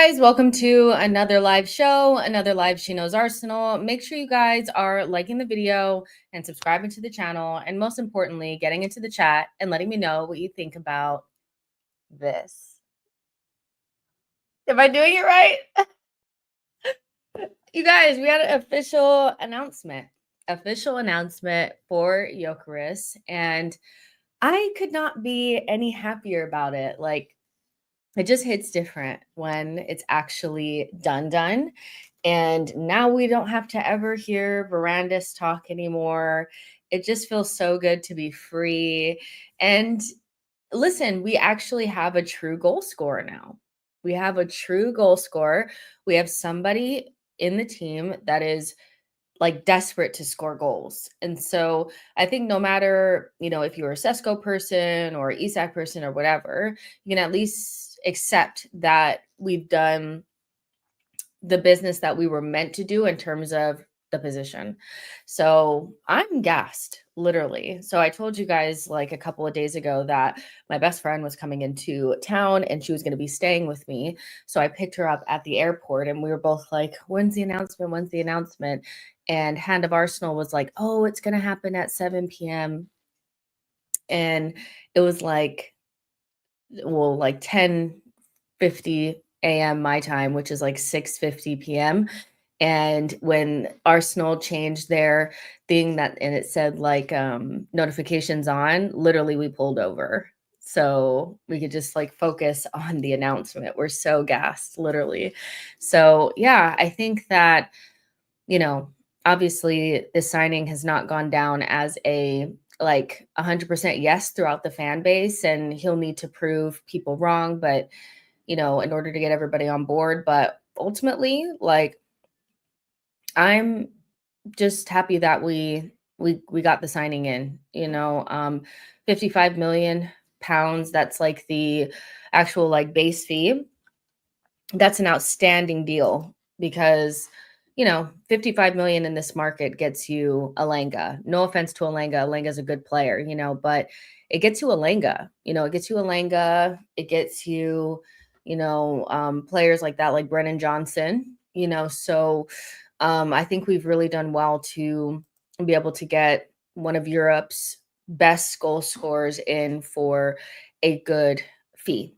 guys, welcome to another live show, another live She Knows Arsenal. Make sure you guys are liking the video and subscribing to the channel, and most importantly, getting into the chat and letting me know what you think about this. Am I doing it right? You guys, we had an official announcement for Gyokeres, and I could not be any happier about it. Like, it just hits different when it's actually done. And now we don't have to ever hear verandas talk anymore. It just feels so good to be free. And listen, we actually have a true goal scorer now. We have a true goal scorer. We have somebody in the team that is like desperate to score goals. And so I think no matter, if you're a Sesco person or ESAC person or whatever, you can at least accept that we've done the business that we were meant to do in terms of the position. So I'm gassed, literally. So I told you guys like a couple of days ago that my best friend was coming into town and she was going to be staying with me. So I picked her up at the airport and we were both like, when's the announcement? When's the announcement? And Hand of Arsenal was like, oh, it's going to happen at 7 p.m. And it was like, well, like 10:50 a.m. my time, which is like 6:50 p.m. And when Arsenal changed their thing and it said like notifications on, literally we pulled over. So we could just like focus on the announcement. We're so gassed, literally. So yeah, I think that, obviously the signing has not gone down as a like 100% yes throughout the fan base, and he'll need to prove people wrong, but in order to get everybody on board. But ultimately, like, I'm just happy that we got the signing in, 55 million pounds. That's like the actual like base fee. That's an outstanding deal because 55 million in this market gets you Alanga. No offense to Alanga. Alanga's a good player, but it gets you Alanga. It gets you Alanga. It gets you, players like that, like Brennan Johnson, so I think we've really done well to be able to get one of Europe's best goal scorers in for a good fee.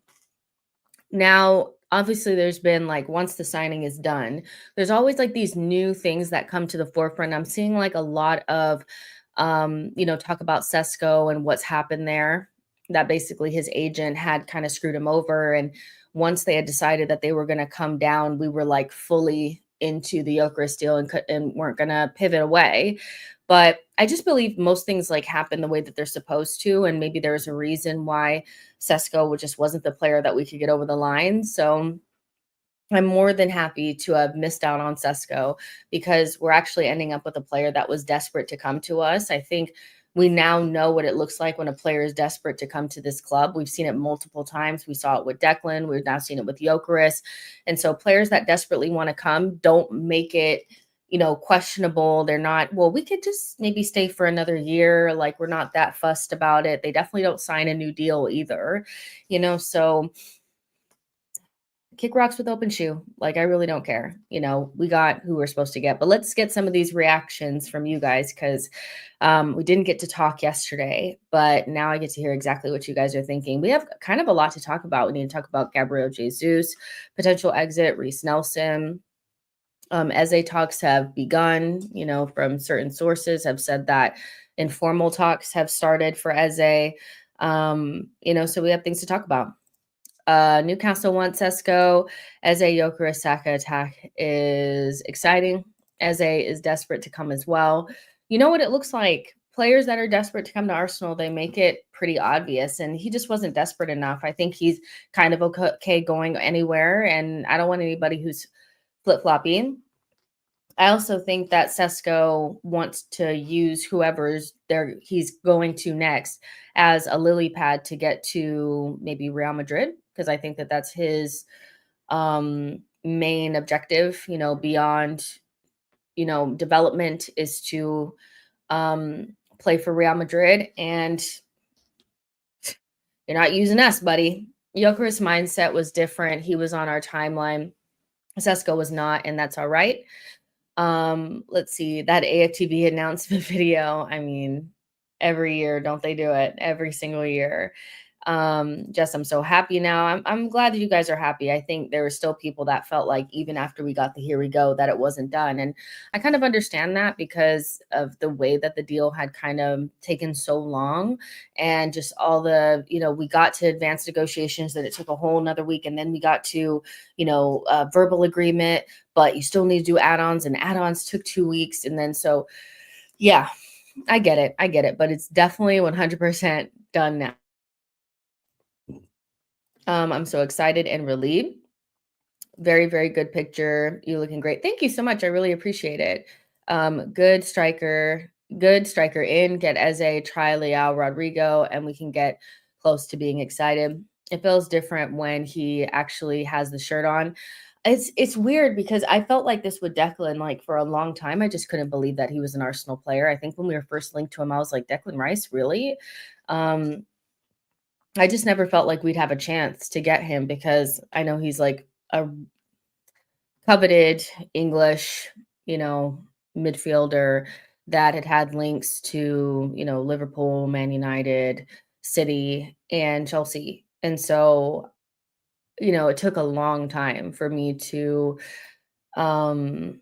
Now, obviously, there's been like, once the signing is done, there's always like these new things that come to the forefront. I'm seeing like a lot of, talk about Sesco and what's happened there, that basically his agent had kind of screwed him over. And once they had decided that they were going to come down, we were like fully into the Gyokeres deal and weren't going to pivot away. But I just believe most things like happen the way that they're supposed to. And maybe there's a reason why Sesco just wasn't the player that we could get over the line. So I'm more than happy to have missed out on Sesco because we're actually ending up with a player that was desperate to come to us. I think we now know what it looks like when a player is desperate to come to this club. We've seen it multiple times. We saw it with Declan. We've now seen it with Gyokeres. And so players that desperately want to come don't make it, questionable. They're not, well, we could just maybe stay for another year. Like, we're not that fussed about it. They definitely don't sign a new deal either, so kick rocks with open shoe. Like, I really don't care. We got who we're supposed to get. But let's get some of these reactions from you guys because we didn't get to talk yesterday, but now I get to hear exactly what you guys are thinking. We have kind of a lot to talk about. We need to talk about Gabriel Jesus, potential exit, Reece Nelson. Eze talks have begun, from certain sources have said that informal talks have started for Eze. So we have things to talk about. Newcastle wants Sesco. Eze Gyokeres Saka attack is exciting. Eze is desperate to come as well. You know what it looks like? Players that are desperate to come to Arsenal, they make it pretty obvious. And he just wasn't desperate enough. I think he's kind of okay going anywhere. And I don't want anybody who's flip-flopping. I also think that Sesco wants to use whoever's there he's going to next as a lily pad to get to maybe Real Madrid, because I think that that's his main objective, beyond, development is to play for Real Madrid. And you're not using us, buddy. Gyokeres' mindset was different. He was on our timeline. Sesko was not, and that's all right. Let's see, that AFTV announcement video, I mean, every year, don't they do it? Every single year. Jess, I'm so happy now. I'm glad that you guys are happy. I think there were still people that felt like even after we got the here we go that it wasn't done. And I kind of understand that because of the way that the deal had kind of taken so long and just all the, we got to advanced negotiations that it took a whole another week. And then we got to, verbal agreement, but you still need to do add-ons, and add-ons took 2 weeks. And then so, yeah, I get it. I get it. But it's definitely 100% done now. I'm so excited and relieved. Very, very good picture. You looking great. Thank you so much. I really appreciate it. Good striker in. Get Eze, try Leao Rodrigo, and we can get close to being excited. It feels different when he actually has the shirt on. It's weird because I felt like this with Declan like for a long time. I just couldn't believe that he was an Arsenal player. I think when we were first linked to him, I was like, Declan Rice, really? I just never felt like we'd have a chance to get him because I know he's like a coveted English, midfielder that had links to, Liverpool, Man United, City, and Chelsea. And so, it took a long time for me um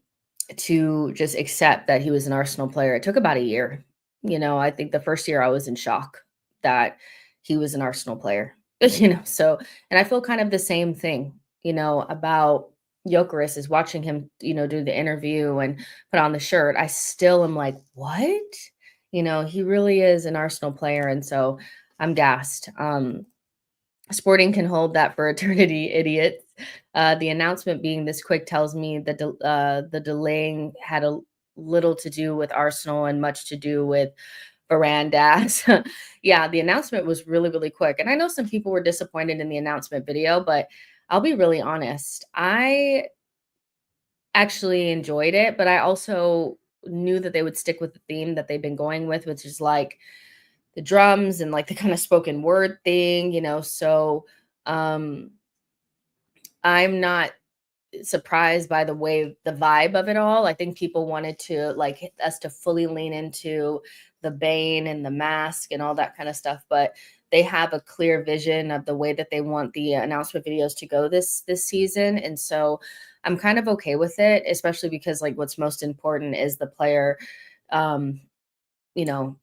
to just accept that he was an Arsenal player. It took about a year. I think the first year I was in shock that he was an Arsenal player. So and I feel kind of the same thing, about Gyokeres is watching him, do the interview and put on the shirt. I still am like, what? He really is an Arsenal player. And so I'm gassed. Sporting can hold that for eternity, idiots. The announcement being this quick tells me that the delaying had a little to do with Arsenal and much to do with Varandas. Yeah, the announcement was really, really quick. And I know some people were disappointed in the announcement video, but I'll be really honest. I actually enjoyed it, but I also knew that they would stick with the theme that they've been going with, which is like the drums and like the kind of spoken word thing, so um I'm not surprised by the way the vibe of it all. I think people wanted to like us to fully lean into the Bane and the mask and all that kind of stuff, but they have a clear vision of the way that they want the announcement videos to go this season. And so I'm kind of okay with it, especially because like what's most important is the player um you know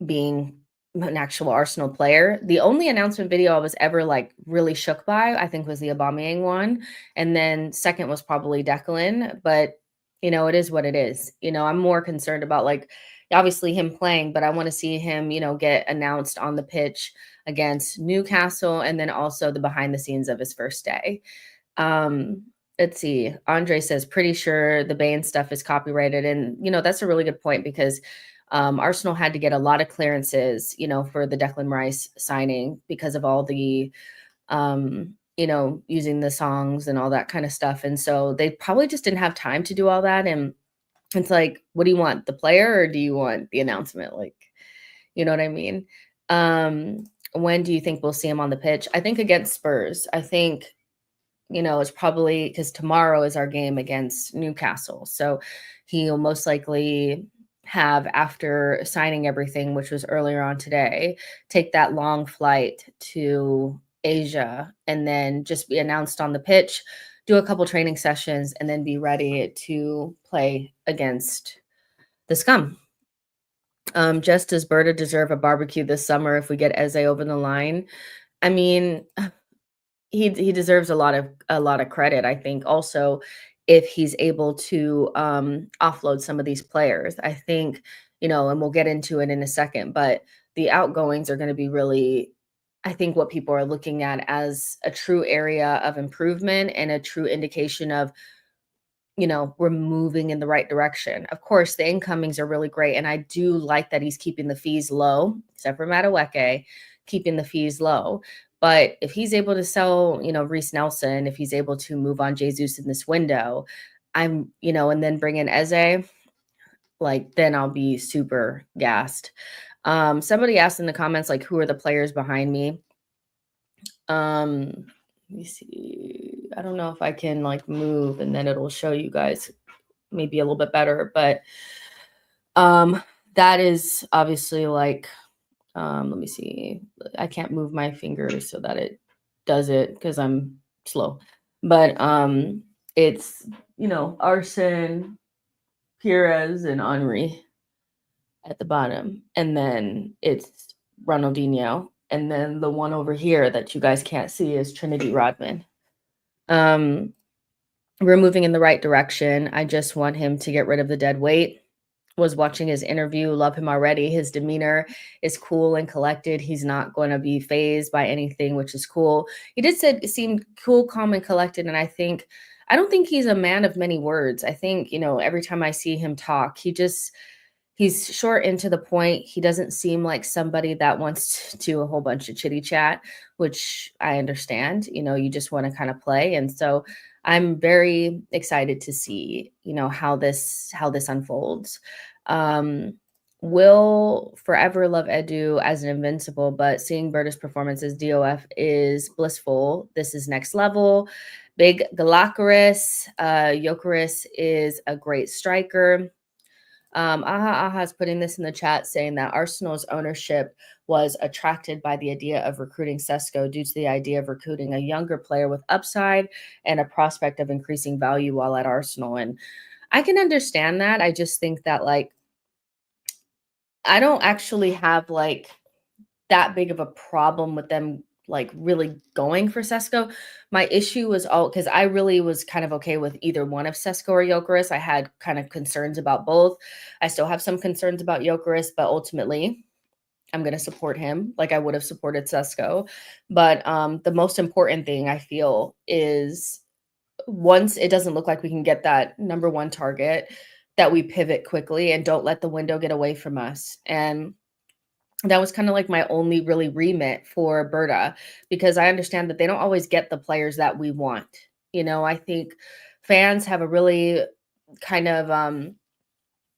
being an actual Arsenal player. The only announcement video I was ever like really shook by, I think, was the Aubameyang one, and then second was probably Declan. But it is what it is. I'm more concerned about like obviously him playing, but I want to see him, get announced on the pitch against Newcastle, and then also the behind the scenes of his first day. Um, let's see. Andre says, pretty sure the Bane stuff is copyrighted. And, that's a really good point because Arsenal had to get a lot of clearances, for the Declan Rice signing because of all the, using the songs and all that kind of stuff. And so they probably just didn't have time to do all that. And it's like, what do you want? The player or do you want the announcement? Like, you know what I mean? When do you think we'll see him on the pitch? I think against Spurs. I think it's probably because tomorrow is our game against Newcastle. So he'll most likely have, after signing everything, which was earlier on today, take that long flight to Asia and then just be announced on the pitch, do a couple training sessions, and then be ready to play against the scum. Just does Berta deserve a barbecue this summer if we get Eze over the line? I mean, he deserves a lot of credit, I think, also, if he's able to, offload some of these players. I think, and we'll get into it in a second, but the outgoings are gonna be really, I think, what people are looking at as a true area of improvement and a true indication of, we're moving in the right direction. Of course, the incomings are really great, and I do like that he's keeping the fees low, except for Madueke, keeping the fees low. But if he's able to sell, Reece Nelson, if he's able to move on Jesus in this window, and then bring in Eze, like, then I'll be super gassed. Somebody asked in the comments, like, who are the players behind me? Let me see. I don't know if I can like move and then it'll show you guys maybe a little bit better, but um that is obviously like let me see. I can't move my fingers so that it does it because I'm slow. But it's, Arsene, Pires, and Henri at the bottom. And then it's Ronaldinho. And then the one over here that you guys can't see is Trinity Rodman. Um, we're moving in the right direction. I just want him to get rid of the dead weight. Was watching his interview, love him already. His demeanor is cool and collected. He's not going to be phased by anything, which is cool. He did seem cool, calm, and collected. And I don't think he's a man of many words. I think, every time I see him talk, he's short and to the point. He doesn't seem like somebody that wants to do a whole bunch of chitty chat, which I understand. You just want to kind of play. And so I'm very excited to see, how this unfolds. Will forever love Edu as an invincible, but seeing Berta's performance as DOF is blissful. This is next level. Big Gyokeres. Gyokeres is a great striker. Aha is putting this in the chat saying that Arsenal's ownership was attracted by the idea of recruiting Sesko due to the idea of recruiting a younger player with upside and a prospect of increasing value while at Arsenal. And I can understand that. I just think that I don't actually have that big of a problem with them really going for Sesko. My issue was because I really was kind of okay with either one of Sesko or Gyokeres. I had kind of concerns about both. I still have some concerns about Gyokeres, but ultimately I'm going to support him like I would have supported Sesko. But the most important thing I feel is once it doesn't look like we can get that number one target, that we pivot quickly and don't let the window get away from us. And that was kind of like my only really remit for Berta, because I understand that they don't always get the players that we want. I think fans have a really kind of an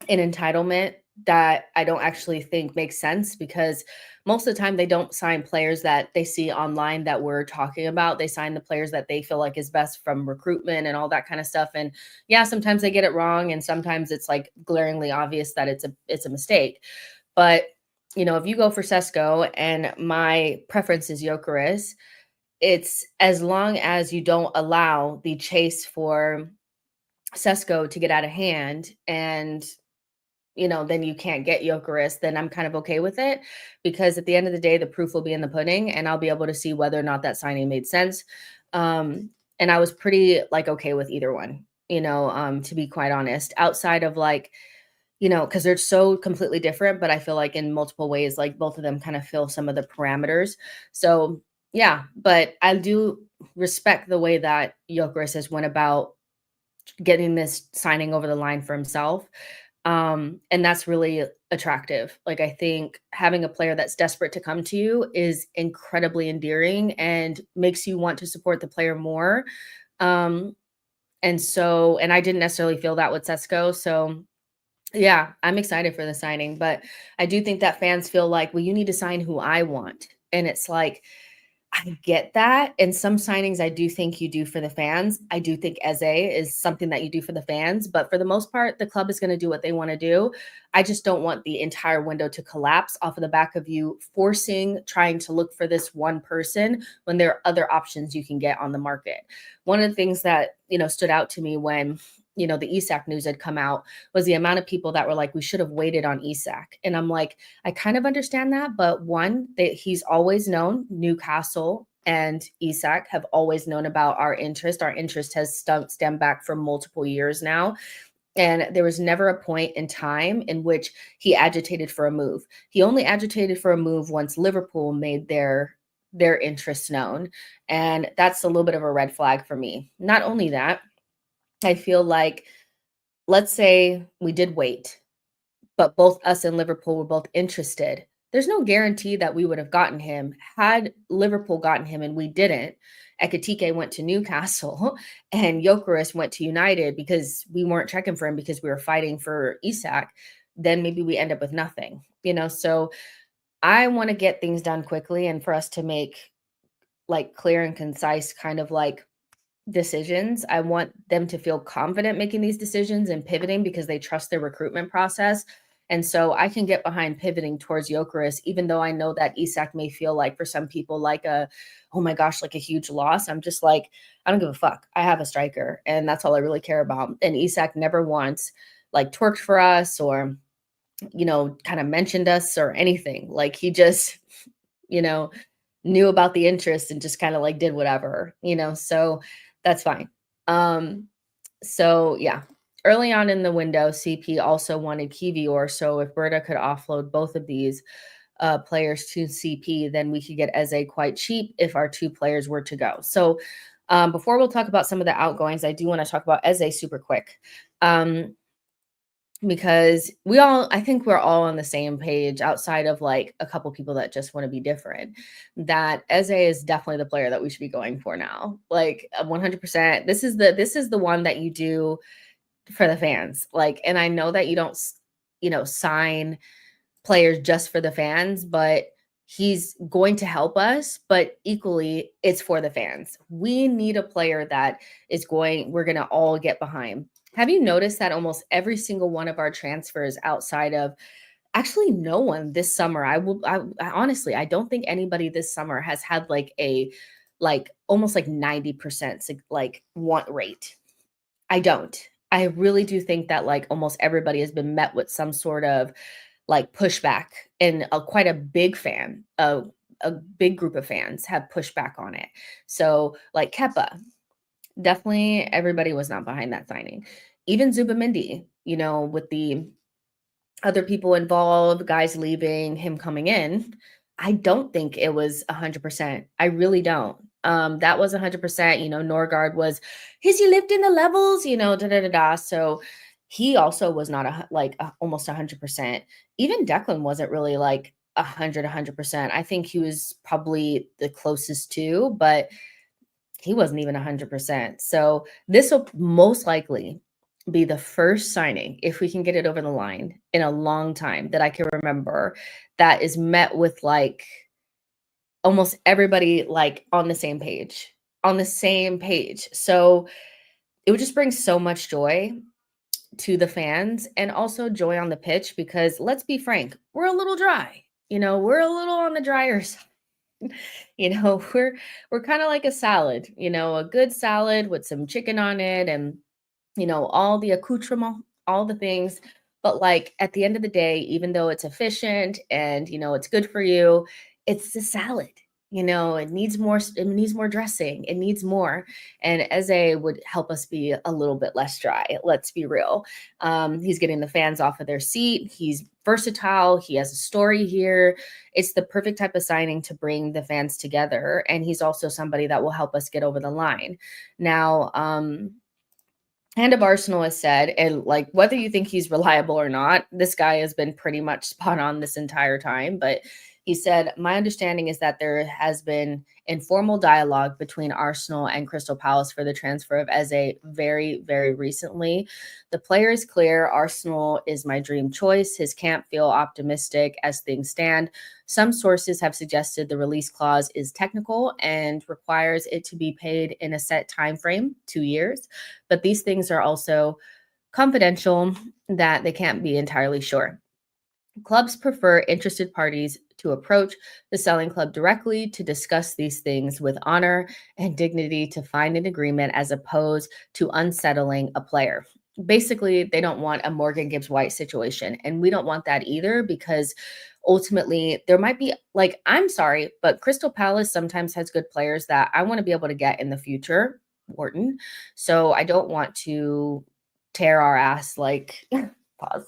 entitlement that I don't actually think makes sense, because most of the time they don't sign players that they see online that we're talking about. They sign the players that they feel like is best from recruitment and all that kind of stuff. And yeah, sometimes they get it wrong, and sometimes it's like glaringly obvious that it's a mistake. But if you go for Sesko and my preference is Gyokeres, it's as long as you don't allow the chase for Sesko to get out of hand and then you can't get Gyokeres, then I'm kind of okay with it, because at the end of the day, the proof will be in the pudding and I'll be able to see whether or not that signing made sense. And I was pretty okay with either one, to be quite honest, outside of because they're so completely different, but I feel like in multiple ways, both of them kind of fill some of the parameters. So yeah, but I do respect the way that Gyokeres has went about getting this signing over the line for himself. And that's really attractive. I think having a player that's desperate to come to you is incredibly endearing and makes you want to support the player more. And I didn't necessarily feel that with Sesko. So yeah, I'm excited for the signing, but I do think that fans feel like, well, you need to sign who I want. And it's like, I get that. And some signings I do think you do for the fans. I do think Eze is something that you do for the fans, but for the most part, the club is going to do what they want to do. I just don't want the entire window to collapse off of the back of you trying to look for this one person when there are other options you can get on the market. One of the things that, stood out to me when the Isak news had come out was the amount of people that were like, we should have waited on Isak. And I'm like, I kind of understand that. But one, he's always known, Newcastle and Isak have always known about our interest. Our interest has stemmed back for multiple years now. And there was never a point in time in which he agitated for a move. He only agitated for a move once Liverpool made their interests known. And that's a little bit of a red flag for me. Not only that, I feel like, let's say we did wait, but both us and Liverpool were both interested. There's no guarantee that we would have gotten him. Had Liverpool gotten him and we didn't, Ekitike went to Newcastle and Gyokeres went to United because we weren't checking for him because we were fighting for Isak, then maybe we end up with nothing, So I want to get things done quickly and for us to make clear and concise kind of decisions. I want them to feel confident making these decisions and pivoting because they trust their recruitment process. And so I can get behind pivoting towards Gyokeres, even though I know that Isak may feel like for some people like a, oh my gosh, like a huge loss. I'm just like, I don't give a fuck. I have a striker and that's all I really care about. And Isak never once like twerked for us or, kind of mentioned us or anything. Like he just, you know, knew about the interest and just kind of like did whatever, so that's fine. Um, so yeah, early on in the window, CP also wanted Kivior. So if Berta could offload both of these players to CP, then we could get Eze quite cheap if our two players were to go. So before we'll talk about some of the outgoings, I do want to talk about Eze super quick. Because I think we're all on the same page outside of like a couple people that just want to be different, that Eze is definitely the player that we should be going for now. Like 100%. This is the one that you do for the fans. Like, and I know that you don't, sign players just for the fans, but he's going to help us, but equally it's for the fans. We need a player that we're going to all get behind. Have you noticed that almost every single one of our transfers outside of actually no one this summer, I honestly, I don't think anybody this summer has had like almost like 90% like want rate. I don't. I really do think that like almost everybody has been met with some sort of like pushback, and quite a big a big group of fans have pushed back on it. So like Kepa, definitely everybody was not behind that signing. Even Zubamendi, with the other people involved, guys leaving, him coming in, I don't think it was 100%. I really don't. That was 100%. Norgard was, has he lived in the levels? Da da da da. So he also was not almost 100%. Even Declan wasn't really like 100%. I think he was probably the closest to, but he wasn't even 100%. So this will most likely be the first signing, if we can get it over the line, in a long time that I can remember, that is met with like almost everybody like on the same page, on the same page. So it would just bring so much joy to the fans and also joy on the pitch, because let's be frank, we're a little dry. We're a little on the drier side. We're kind of like a salad, a good salad with some chicken on it and all the accoutrement, all the things. But like at the end of the day, even though it's efficient and it's good for you, it's a salad. It needs more dressing. It needs more. And Eze would help us be a little bit less dry. Let's be real. He's getting the fans off of their seat. He's versatile. He has a story here. It's the perfect type of signing to bring the fans together. And he's also somebody that will help us get over the line. Now, Hand of Arsenal has said, and like whether you think he's reliable or not, this guy has been pretty much spot on this entire time. But he said, my understanding is that there has been informal dialogue between Arsenal and Crystal Palace for the transfer of Eze very, very recently. The player is clear. Arsenal is my dream choice. His camp feel optimistic as things stand. Some sources have suggested the release clause is technical and requires it to be paid in a set time frame, 2 years. But these things are also confidential, that they can't be entirely sure. Clubs prefer interested parties to approach the selling club directly to discuss these things with honor and dignity to find an agreement, as opposed to unsettling a player. Basically, they don't want a Morgan Gibbs White situation. And we don't want that either, because ultimately there might be like, I'm sorry, but Crystal Palace sometimes has good players that I want to be able to get in the future, Wharton. So I don't want to tear our ass like pause.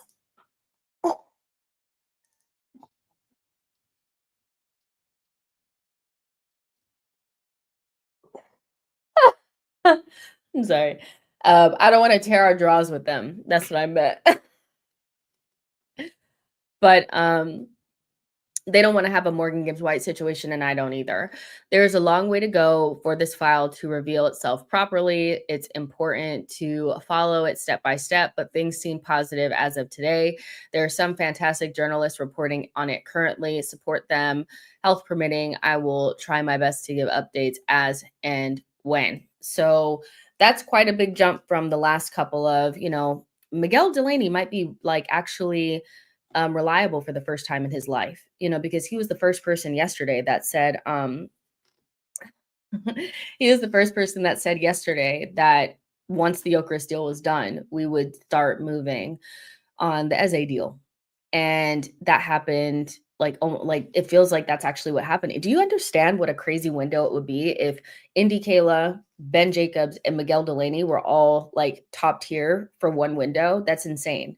I'm sorry. I don't want to tear our draws with them. That's what I meant. But they don't want to have a Morgan Gibbs White situation, and I don't either. There's a long way to go for this file to reveal itself properly. It's important to follow it step by step, but things seem positive as of today. There are some fantastic journalists reporting on it currently. Support them. Health permitting, I will try my best to give updates as and when. So that's quite a big jump from the last couple of, Miguel Delaney might be like actually reliable for the first time in his life, because he was the first person yesterday that said, he was the first person that said yesterday that once the Gyokeres deal was done, we would start moving on the Eze deal. And that happened like it feels like that's actually what happened. Do you understand what a crazy window it would be if Indy Kayla, Ben Jacobs, and Miguel Delaney were all like top tier for one window? That's insane.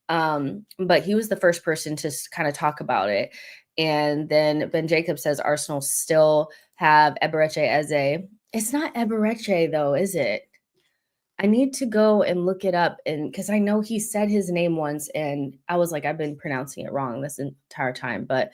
But he was the first person to kind of talk about it. And then Ben Jacobs says Arsenal still have Eberechi Eze. It's not Eberechi though, is it? I need to go and look it up, and because I know he said his name once and I was like, I've been pronouncing it wrong this entire time. But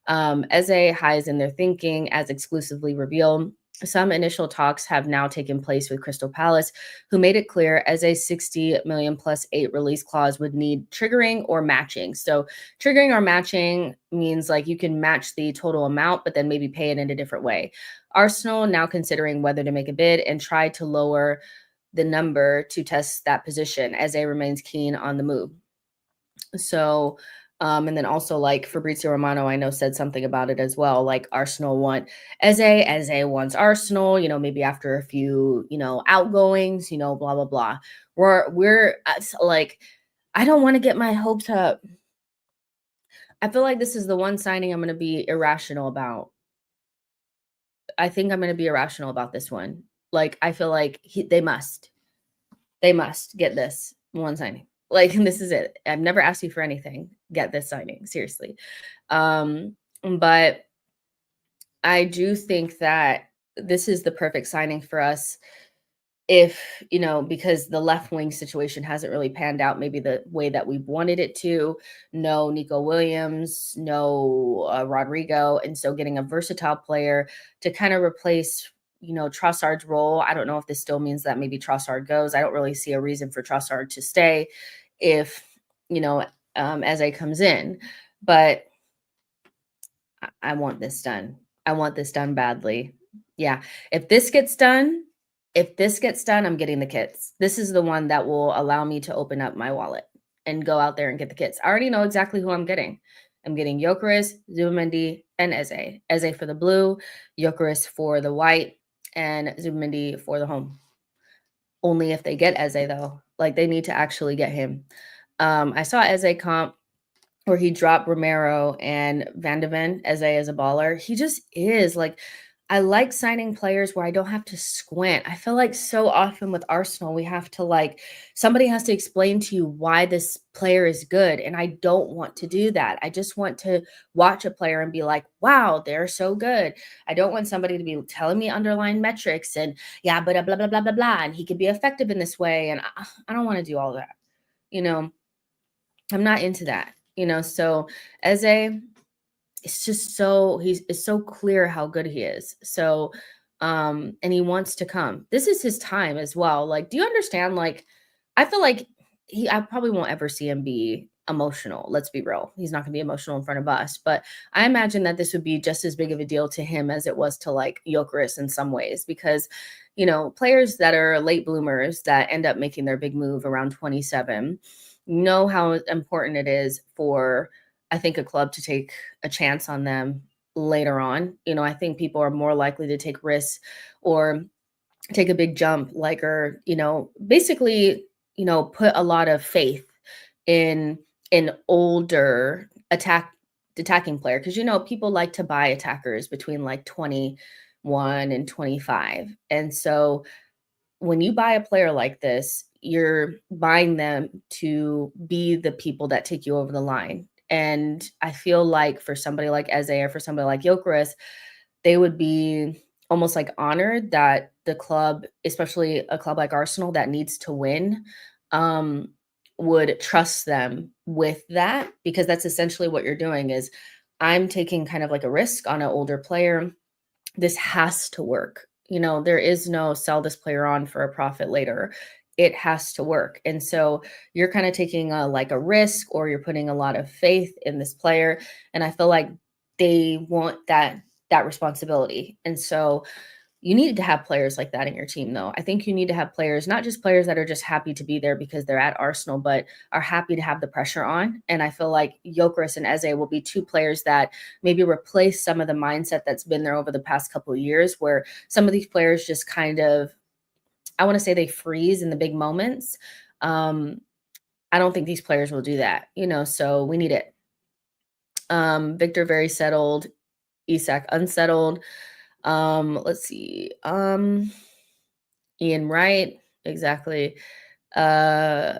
Eze highs in their thinking as exclusively revealed. Some initial talks have now taken place with Crystal Palace, who made it clear Eze's 60 million plus 8 release clause would need triggering or matching. So triggering or matching means like you can match the total amount, but then maybe pay it in a different way. Arsenal now considering whether to make a bid and try to lower the number to test that position as A remains keen on the move. So, and then also like Fabrizio Romano, I know said something about it as well. Like Arsenal want Eze wants Arsenal, maybe after a few, outgoings, blah, blah, blah. Like, I don't want to get my hopes up. I feel like this is the one signing I'm going to be irrational about. I think I'm going to be irrational about this one. Like, I feel like they must get this one signing. Like, this is it. I've never asked you for anything. Get this signing, seriously. But I do think that this is the perfect signing for us if, because the left wing situation hasn't really panned out maybe the way that we wanted it to. No Nico Williams, no Rodrigo. And so getting a versatile player to kind of replace Trossard's role. I don't know if this still means that maybe Trossard goes. I don't really see a reason for Trossard to stay if, Eze comes in. But I want this done. I want this done badly. Yeah. If this gets done, I'm getting the kits. This is the one that will allow me to open up my wallet and go out there and get the kits. I already know exactly who I'm getting. I'm getting Gyokeres, Zubimendi, and Eze. Eze for the blue, Gyokeres for the white, and Zubimendi for the home. Only if they get Eze, though. Like, they need to actually get him. I saw Eze comp where he dropped Romero and Van de Ven as a baller. He just is like, I like signing players where I don't have to squint. I feel like so often with Arsenal, we have to like, somebody has to explain to you why this player is good. And I don't want to do that. I just want to watch a player and be like, wow, they're so good. I don't want somebody to be telling me underlying metrics and yeah, but blah, blah, blah, blah, blah. And he could be effective in this way. And I don't want to do all that. I'm not into that. So Eze, it's just it's so clear how good he is. So, and he wants to come. This is his time as well. Like, do you understand? Like, I feel like I probably won't ever see him be emotional. Let's be real. He's not gonna be emotional in front of us. But I imagine that this would be just as big of a deal to him as it was to like Gyokeres in some ways, because players that are late bloomers that end up making their big move around 27 know how important it is for, I think, a club to take a chance on them later on. I think people are more likely to take risks or take a big jump, like, or, basically, put a lot of faith in an older attacking player. Cause people like to buy attackers between like 21 and 25. And so when you buy a player like this, you're buying them to be the people that take you over the line. And I feel like for somebody like Eze or for somebody like Gyokeres, they would be almost like honored that the club, especially a club like Arsenal that needs to win, would trust them with that, because that's essentially what you're doing is I'm taking kind of like a risk on an older player. This has to work. There is no sell this player on for a profit later. It has to work. And so you're kind of taking a risk, or you're putting a lot of faith in this player. And I feel like they want that responsibility. And so You need to have players like that in your team, though. I think you need to have players, not just players that are just happy to be there because they're at Arsenal, but are happy to have the pressure on. And I feel like Gyokeres and Eze will be two players that maybe replace some of the mindset that's been there over the past couple of years, where some of these players just kind of, I want to say they freeze in the big moments. Um, I don't think these players will do that, so we need it. Victor very settled, Isak unsettled. Let's see. Ian Wright, exactly. Uh,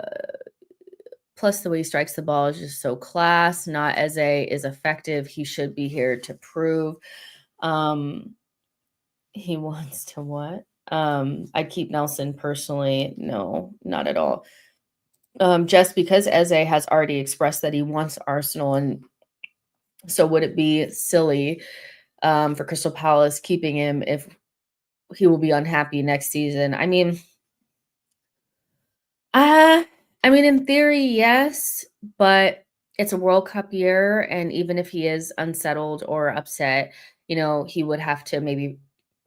plus the way he strikes the ball is just so class. Not Eze is effective. He should be here to prove. Um, he wants to what? I keep Nelson personally. No, not at all. Just because Eze has already expressed that he wants Arsenal, and so would it be silly for Crystal Palace keeping him if he will be unhappy next season? Uh, I mean, in theory, yes, but it's a World Cup year, and even if he is unsettled or upset, he would have to maybe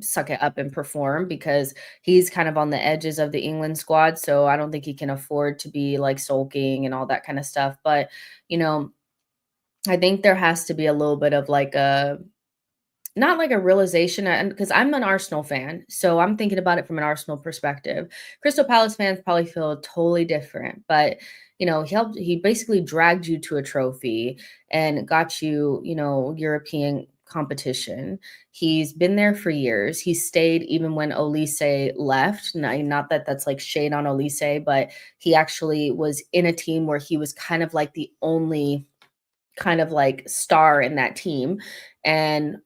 suck it up and perform because he's kind of on the edges of the England squad. So I don't think he can afford to be like sulking and all that kind of stuff. But, you know, I think there has to be a little bit of like a not like a realization, and because I'm an Arsenal fan, so I'm thinking about it from an Arsenal perspective. Crystal Palace fans probably feel totally different, but he basically dragged you to a trophy and got you, European competition. He's been there for years. He stayed even when Olise left. Not that that's like shade on Olise, but he actually was in a team where he was kind of like the only kind of like star in that team. And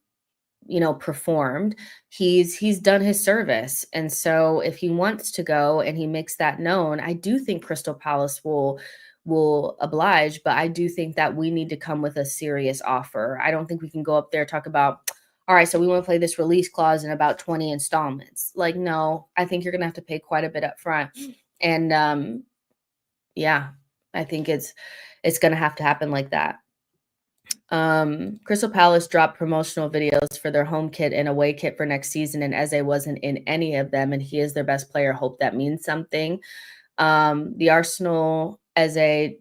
performed. He's done his service. And so if he wants to go and he makes that known, I do think Crystal Palace will oblige, but I do think that we need to come with a serious offer. I don't think we can go up there talk about, all right, so we want to play this release clause in about 20 installments. Like, no, I think you're going to have to pay quite a bit up front. And yeah, I think it's going to have to happen like that. Crystal Palace dropped promotional videos for their home kit and away kit for next season, and Eze wasn't in any of them, and he is their best player. Hope that means something. The Arsenal Eze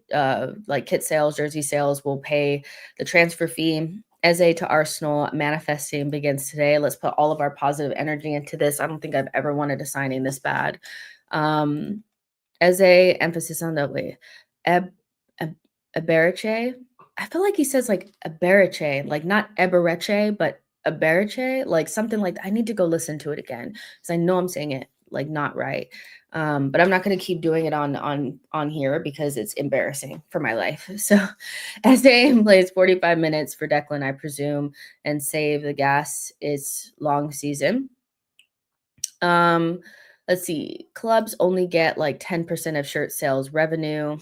like kit sales, jersey sales will pay the transfer fee. Eze to Arsenal manifesting begins today. Let's put all of our positive energy into this. I don't think I've ever wanted a signing this bad. Eze, emphasis on the way. Eb- Eberechi. I feel like he says like Eberechi, like not Eberechi, but Eberechi, like something like that. I need to go listen to it again because I know I'm saying it like not right. But I'm not going to keep doing it on here because it's embarrassing for my life. So Eze plays 45 minutes for Declan, I presume, and save the gas. It's long season. Let's see. Clubs only get like 10% of shirt sales revenue.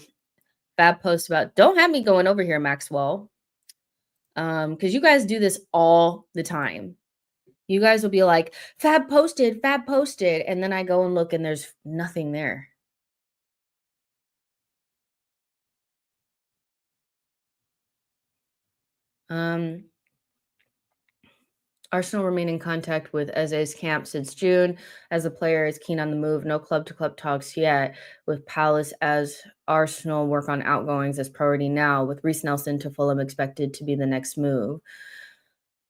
Fab post about don't have me going over here, Maxwell. Because you guys do this all the time. You guys will be like, Fab posted, and then I go and look and there's nothing there. Arsenal remain in contact with Eze's camp since June, as the player is keen on the move. No club-to-club talks yet, with Palace as Arsenal work on outgoings as priority now, with Reece Nelson to Fulham expected to be the next move.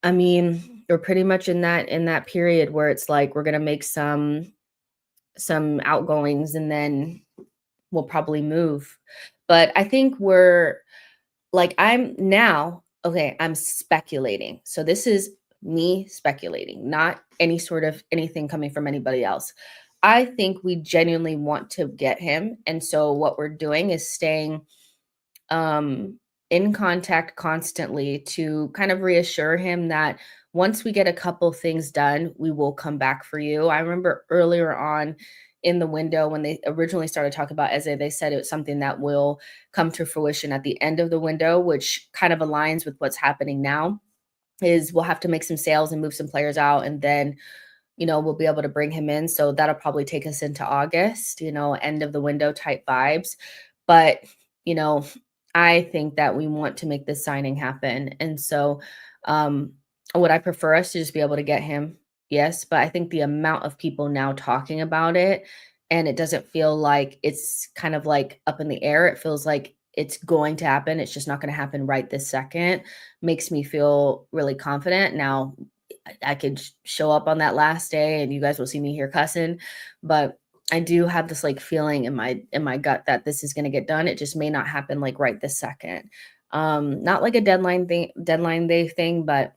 I mean, we're pretty much in that period where it's like we're gonna make some outgoings and then we'll probably move. But I think we're like I'm speculating. So this is me speculating, not any sort of anything coming from anybody else. I think we genuinely want to get him. And so what we're doing is staying in contact constantly to kind of reassure him that once we get a couple things done, we will come back for you. I remember earlier on in the window when they originally started talking about Eze, they said it was something that will come to fruition at the end of the window, which kind of aligns with what's happening now. Is we'll have to make some sales and move some players out, and then we'll be able to bring him in. So that'll probably take us into August, end of the window type vibes. But, you know, I think that we want to make this signing happen. And so would I prefer us to just be able to get him Yes, but I think the amount of people now talking about it, and it doesn't feel like it's kind of like up in the air. It feels like it's going to happen. It's just not going to happen right this second. Makes me feel really confident. Now, I could show up on that last day and you guys will see me here cussing, but I do have this like feeling in my gut that this is going to get done. It just may not happen like right this second. Not like a deadline day thing, but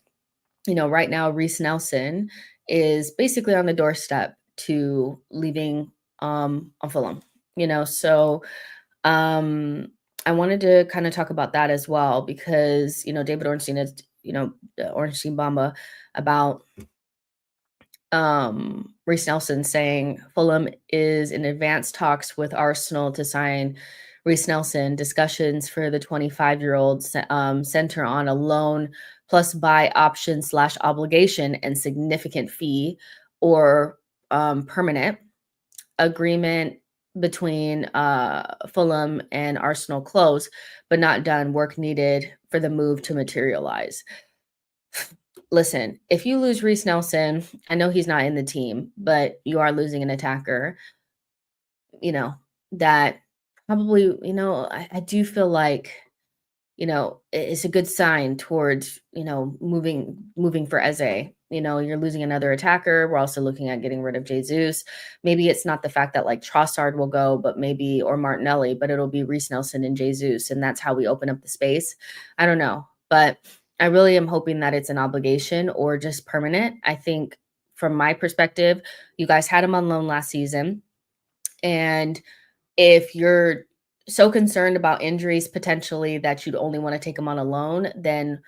right now, Reese Nelson is basically on the doorstep to leaving on Fulham. So I wanted to kind of talk about that as well because David Ornstein is Ornstein Bamba about Reese Nelson saying Fulham is in advanced talks with Arsenal to sign Reese Nelson. Discussions for the 25-year-old center on a loan plus buy option slash obligation and significant fee or permanent agreement between Fulham and Arsenal close, but not done. Work needed for the move to materialize. Listen, if you lose Reese Nelson, I know he's not in the team, but you are losing an attacker, you know, that probably, I do feel like, it's a good sign towards, moving for Eze. You're losing another attacker. We're also looking at getting rid of Jesus. Maybe it's not the fact that like Trossard will go, but maybe or Martinelli, but it'll be Reese Nelson and Jesus, and that's how we open up the space. I don't know, but I really am hoping that it's an obligation or just permanent. I think from my perspective, you guys had him on loan last season, and if you're so concerned about injuries potentially that you'd only want to take him on a loan, then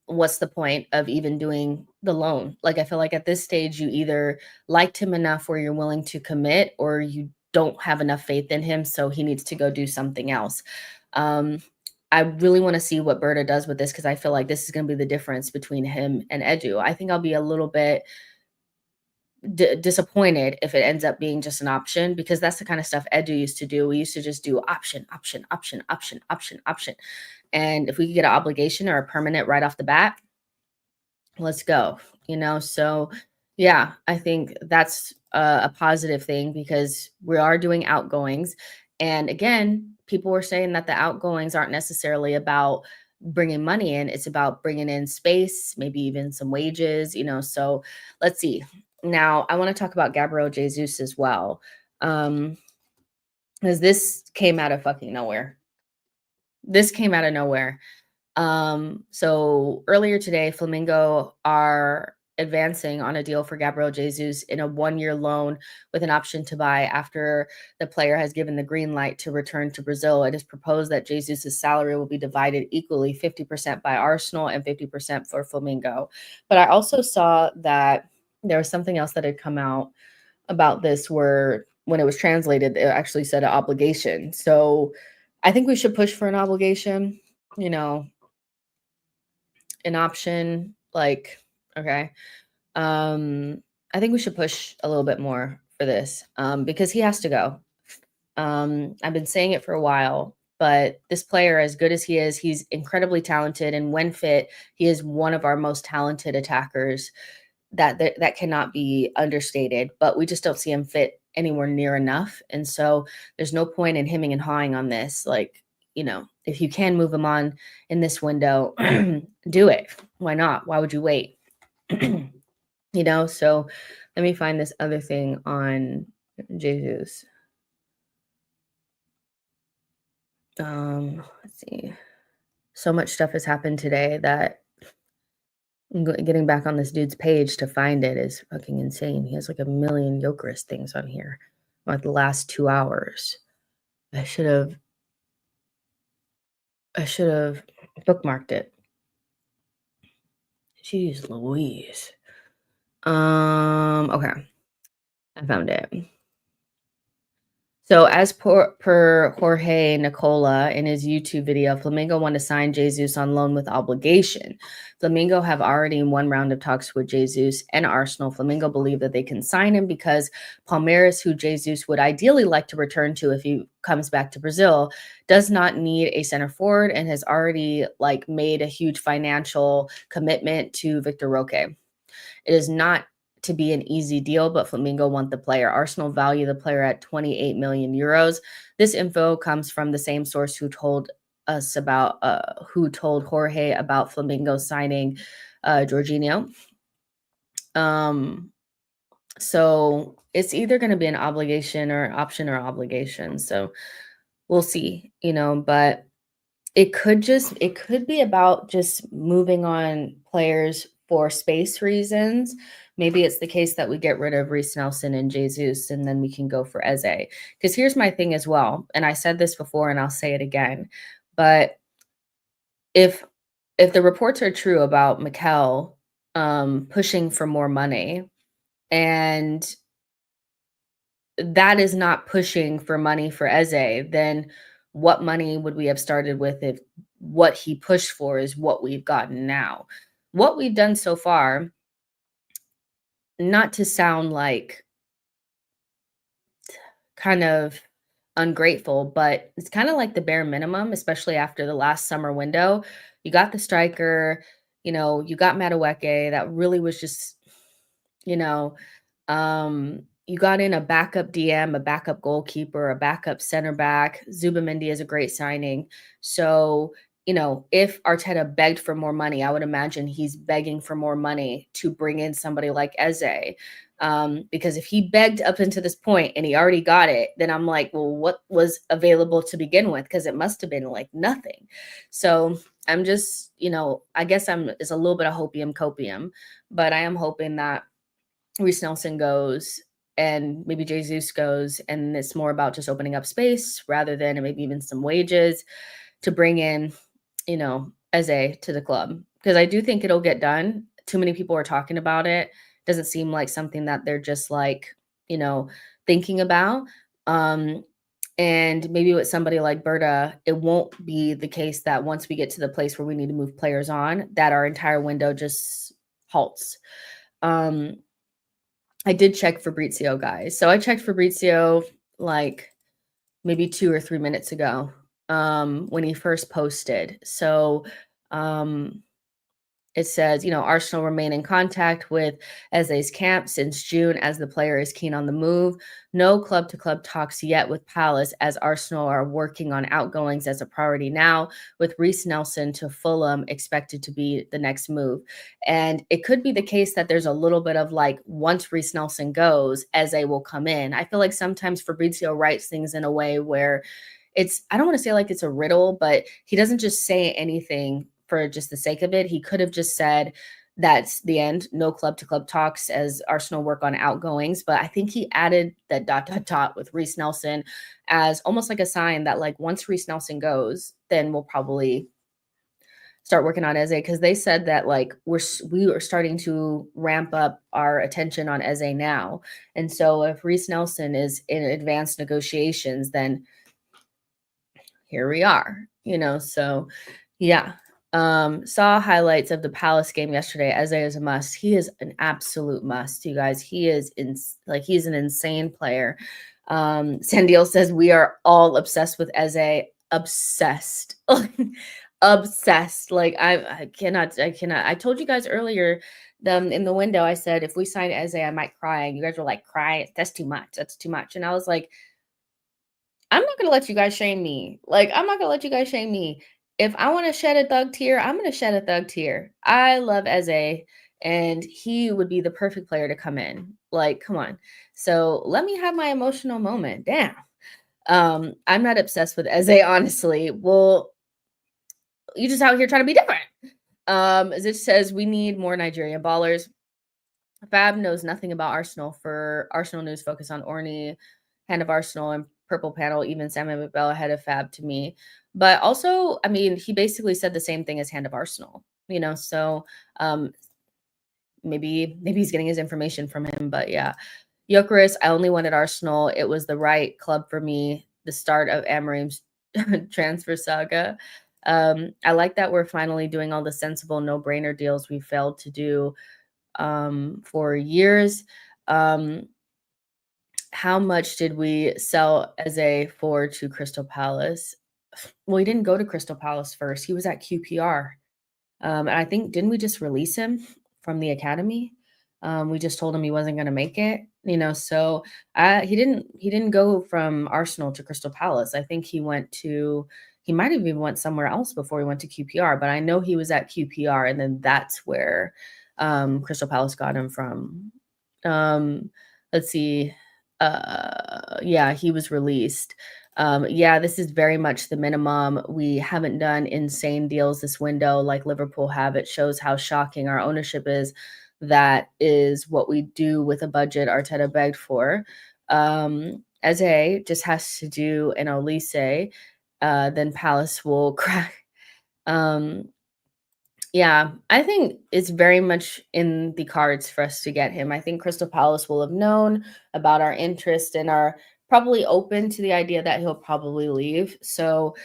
what's the point of even doing the loan? Like, I feel like at this stage, you either liked him enough where you're willing to commit or you don't have enough faith in him. So he needs to go do something else. Um, I really want to see what Berta does with this because I feel like this is going to be the difference between him and Edu. I think I'll be a little bit disappointed if it ends up being just an option because that's the kind of stuff Edu used to do. We used to just do option, option, option, option, option, option. And if we could get an obligation or a permanent right off the bat, let's go. So yeah, I think that's a positive thing because we are doing outgoings. And again, people were saying that the outgoings aren't necessarily about bringing money in, it's about bringing in space, maybe even some wages, so let's see. Now, I want to talk about Gabriel Jesus as well. Because this came out of fucking nowhere. This came out of nowhere. So earlier today, Flamingo are advancing on a deal for Gabriel Jesus in a 1-year loan with an option to buy after the player has given the green light to return to Brazil. It is proposed that Jesus' salary will be divided equally, 50% by Arsenal and 50% for Flamingo. But I also saw that there was something else that had come out about this where when it was translated, it actually said an obligation. So I think we should push for an obligation, you know, an option, like, okay. I think we should push a little bit more for this because he has to go. I've been saying it for a while, but this player, as good as he is, he's incredibly talented. And when fit, he is one of our most talented attackers that cannot be understated, but we just don't see him fit anywhere near enough. And so there's no point in hemming and hawing on this. Like, if you can move him on in this window, do it. Why not? Why would you wait? So let me find this other thing on Jesus. Let's see. So much stuff has happened today that getting back on this dude's page to find it is fucking insane. He has like a million Gyokeres things on here, like the last 2 hours. I should have bookmarked it. Jeez Louise. Okay. I found it. So as per Jorge Nicola in his YouTube video, Flamengo want to sign Jesus on loan with obligation. Flamengo have already in one round of talks with Jesus and Arsenal. Flamengo believe that they can sign him because Palmeiras, who Jesus would ideally like to return to if he comes back to Brazil, does not need a center forward and has already made a huge financial commitment to Victor Roque. It is not to be an easy deal, but Flamingo want the player. Arsenal value the player at 28 million euros. This info comes from the same source who told Jorge about Flamingo signing Jorginho. So it's either going to be an obligation or option or obligation. So we'll see, but it could be about just moving on players for space reasons. Maybe it's the case that we get rid of Reece Nelson and Jesus, and then we can go for Eze. Because here's my thing as well, and I said this before and I'll say it again, but if the reports are true about Mikel pushing for more money, and that is not pushing for money for Eze, then what money would we have started with if what he pushed for is what we've gotten now? What we've done so far, not to sound like kind of ungrateful, but it's kind of like the bare minimum, especially after the last summer window. You got the striker, you got Madueke. That really was just, you know, you got in a backup DM, a backup goalkeeper, a backup center back. Zubamendi is a great signing. So, if Arteta begged for more money, I would imagine he's begging for more money to bring in somebody like Eze. Because if he begged up into this point and he already got it, then I'm like, well, what was available to begin with? Because it must have been like nothing. So I'm just, I guess it's a little bit of hopium copium, but I am hoping that Reece Nelson goes and maybe Jesus goes, and it's more about just opening up space rather than maybe even some wages to bring in, Eze to the club. Because I do think it'll get done. Too many people are talking about it. Doesn't seem like something that they're just like, thinking about. And maybe with somebody like Berta, it won't be the case that once we get to the place where we need to move players on, that our entire window just halts. I did check Fabrizio, guys. So I checked Fabrizio like maybe 2 or 3 minutes ago, when he first posted. So, it says, Arsenal remain in contact with Eze's camp since June as the player is keen on the move. No club-to-club talks yet with Palace as Arsenal are working on outgoings as a priority now, with Reece Nelson to Fulham expected to be the next move. And it could be the case that there's a little bit of like, once Reece Nelson goes, Eze will come in. I feel like sometimes Fabrizio writes things in a way where I don't want to say like it's a riddle, but he doesn't just say anything for just the sake of it. He could have just said that's the end, no club to club talks as Arsenal work on outgoings. But I think he added that ... with Reece Nelson as almost like a sign that like once Reece Nelson goes, then we'll probably start working on Eze, because they said that like we are starting to ramp up our attention on Eze now. And so if Reece Nelson is in advanced negotiations, then here we are, so yeah. Saw highlights of the Palace game yesterday. Eze is a must. He is an absolute must, you guys. He is he's an insane player. Sandiel says we are all obsessed with Eze. Obsessed. Obsessed. Like I cannot. I told you guys earlier in the window, I said if we sign Eze, I might cry. And you guys were like, cry, that's too much. That's too much. And I was like, I'm not going to let you guys shame me. Like, I'm not going to let you guys shame me. If I want to shed a thug tear, I'm going to shed a thug tear. I love Eze, and he would be the perfect player to come in. Like, come on. So let me have my emotional moment. Damn. I'm not obsessed with Eze, honestly. Well, you just out here trying to be different. As it says, we need more Nigerian ballers. Fab knows nothing about Arsenal. For Arsenal news, focus on Orny, Hand of Arsenal, and Purple Panel. Even Samuel McBell ahead of Fab to me. But also, I mean, he basically said the same thing as Hand of Arsenal, so maybe he's getting his information from him. But yeah, Gyokeres, I only wanted Arsenal. It was the right club for me. The start of Amorim's transfer saga. I like that we're finally doing all the sensible no-brainer deals we failed to do for years. How much did we sell Eze for to Crystal Palace? Well, he didn't go to Crystal Palace first. He was at QPR. And I think, didn't we just release him from the academy? We just told him he wasn't going to make it, so he didn't go from Arsenal to Crystal Palace. I think he might have even went somewhere else before he went to QPR, but I know he was at QPR, and then that's where Crystal Palace got him from. Um, let's see. Yeah, he was released. Yeah, this is very much the minimum. We haven't done insane deals this window like Liverpool have. It shows how shocking our ownership is. That is what we do with a budget Arteta begged for. Eze just has to do an Olise, then Palace will crack. Um, yeah, I think it's very much in the cards for us to get him. I think Crystal Palace will have known about our interest and are probably open to the idea that he'll probably leave. So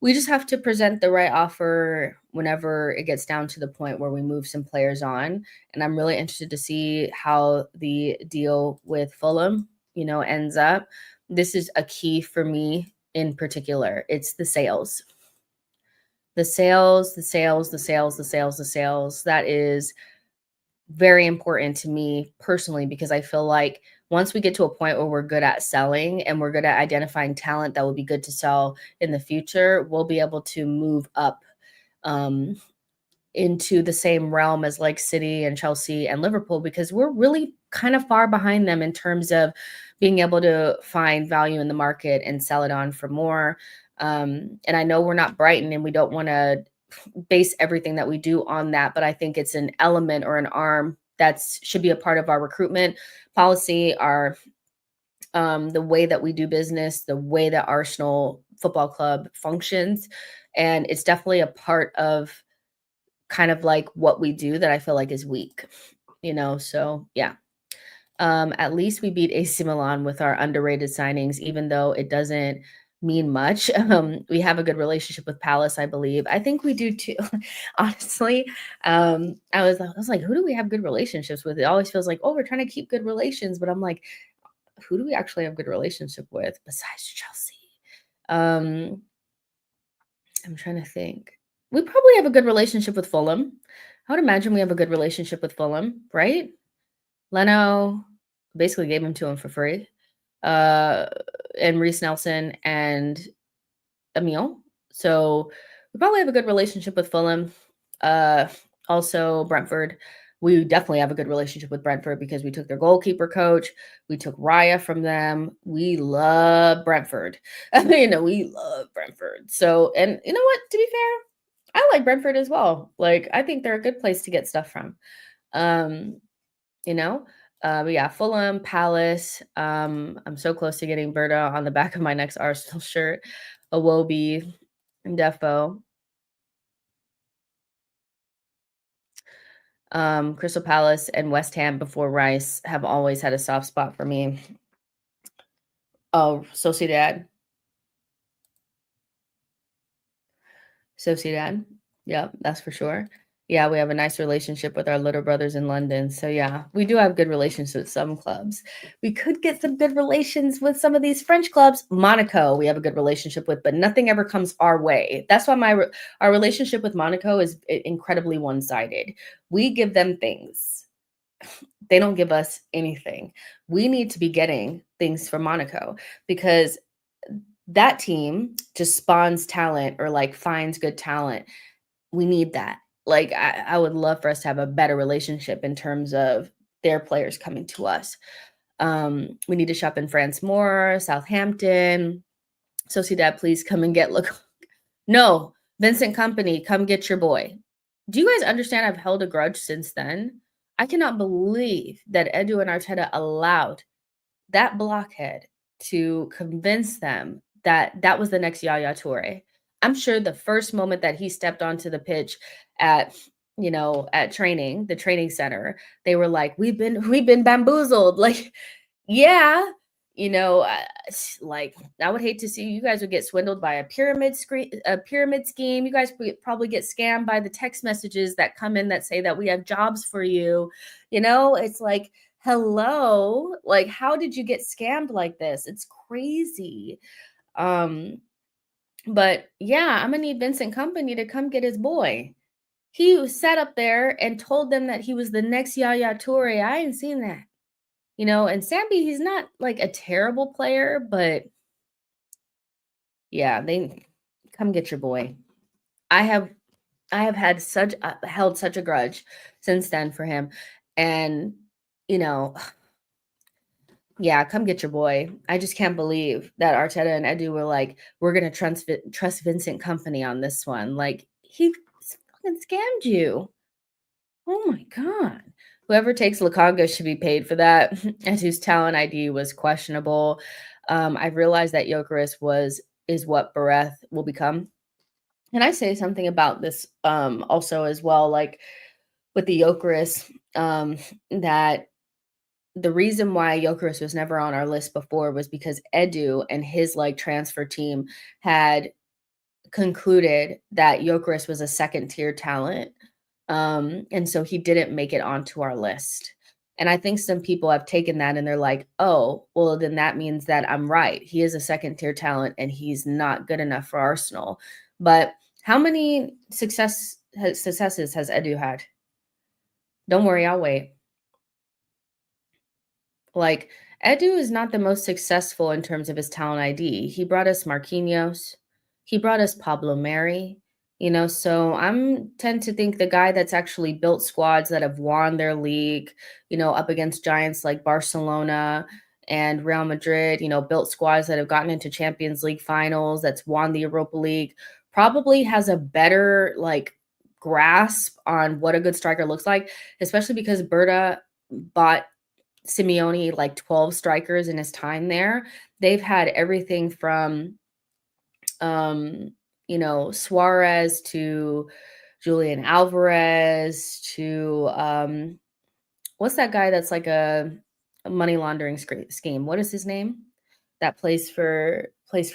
we just have to present the right offer whenever it gets down to the point where we move some players on. And I'm really interested to see how the deal with Fulham, ends up. This is a key for me in particular. It's the sales. The sales, the sales, the sales, the sales, the sales. That is very important to me personally because I feel like once we get to a point where we're good at selling and we're good at identifying talent that will be good to sell in the future, we'll be able to move up um, into the same realm as like City and Chelsea and Liverpool because we're really kind of far behind them in terms of being able to find value in the market and sell it on for more. And I know we're not Brighton and we don't want to base everything that we do on that, but I think it's an element or an arm that should be a part of our recruitment policy, our the way that we do business, the way that Arsenal Football Club functions, and it's definitely a part of kind of like what we do that I feel like is weak, So yeah. At least we beat AC Milan with our underrated signings, even though it doesn't mean much. We have a good relationship with Palace, I believe. I think we do too. Honestly, I was like, who do we have good relationships with? It always feels like, oh, we're trying to keep good relations, but I'm like, who do we actually have good relationship with besides Chelsea? Um, I'm trying to think. We probably have a good relationship with Fulham. I would imagine we have a good relationship with Fulham, right? Leno basically gave him to him for free. Uh, and Reese Nelson and Emil. So we probably have a good relationship with Fulham. Uh, Also Brentford. We definitely have a good relationship with Brentford because we took their goalkeeper coach. We took Raya from them. We love Brentford. We love Brentford. So, and you know what? To be fair, I like Brentford as well. Like, I think they're a good place to get stuff from. Um, you know? But yeah, Fulham, Palace. I'm so close to getting Berta on the back of my next Arsenal shirt. Awobi, Defo. Crystal Palace and West Ham before Rice have always had a soft spot for me. Oh, Sociedad. Sociedad. Yep, that's for sure. Yeah, we have a nice relationship with our little brothers in London. So yeah, we do have good relations with some clubs. We could get some good relations with some of these French clubs. Monaco, we have a good relationship with, but nothing ever comes our way. That's why our relationship with Monaco is incredibly one-sided. We give them things. They don't give us anything. We need to be getting things from Monaco because that team just spawns talent or like finds good talent. We need that. Like, I would love for us to have a better relationship in terms of their players coming to us. We need to shop in France more, Southampton. Sociedad, please come and get look. No, Vincent Company, come get your boy. Do you guys understand I've held a grudge since then? I cannot believe that Edu and Arteta allowed that blockhead to convince them that that was the next Yaya Toure. I'm sure the first moment that he stepped onto the pitch at at training, the training center, they were like, we've been bamboozled." Like, yeah, like I would hate to see you guys would get swindled by a pyramid scheme. You guys would probably get scammed by the text messages that come in that say that we have jobs for you. It's like, hello, like, how did you get scammed like this? It's crazy. But yeah, I'm gonna need Vincent Company to come get his boy. He sat up there and told them that he was the next Yaya Toure. I ain't seen that. And Sambi, he's not like a terrible player, but yeah, they come get your boy. I have I have had such held such a grudge since then for him. And you know, yeah, come get your boy. I just can't believe that Arteta and Edu were like, we're gonna trust Vincent Company on this one. Like he fucking scammed you. Oh my god. Whoever takes Lukonga should be paid for that, and whose talent ID was questionable. I realized that Gyokeres is what Bareth will become. Can I say something about this also as well? Like with the Gyokeres, that the reason why Gyokeres was never on our list before was because Edu and his like transfer team had concluded that Gyokeres was a second tier talent. And so he didn't make it onto our list. And I think some people have taken that and they're like, oh, well, then that means that I'm right. He is a second tier talent and he's not good enough for Arsenal. But how many successes has Edu had? Don't worry, I'll wait. Like, Edu is not the most successful in terms of his talent ID. He brought us Marquinhos. He brought us Pablo Mari. So I'm tend to think the guy that's actually built squads that have won their league, up against giants like Barcelona and Real Madrid, built squads that have gotten into Champions League finals, that's won the Europa League, probably has a better like grasp on what a good striker looks like, especially because Berta bought Simeone like 12 strikers in his time there. They've had everything from Suarez to Julian Alvarez to what's that guy that's like a money laundering scheme? What is his name? That plays for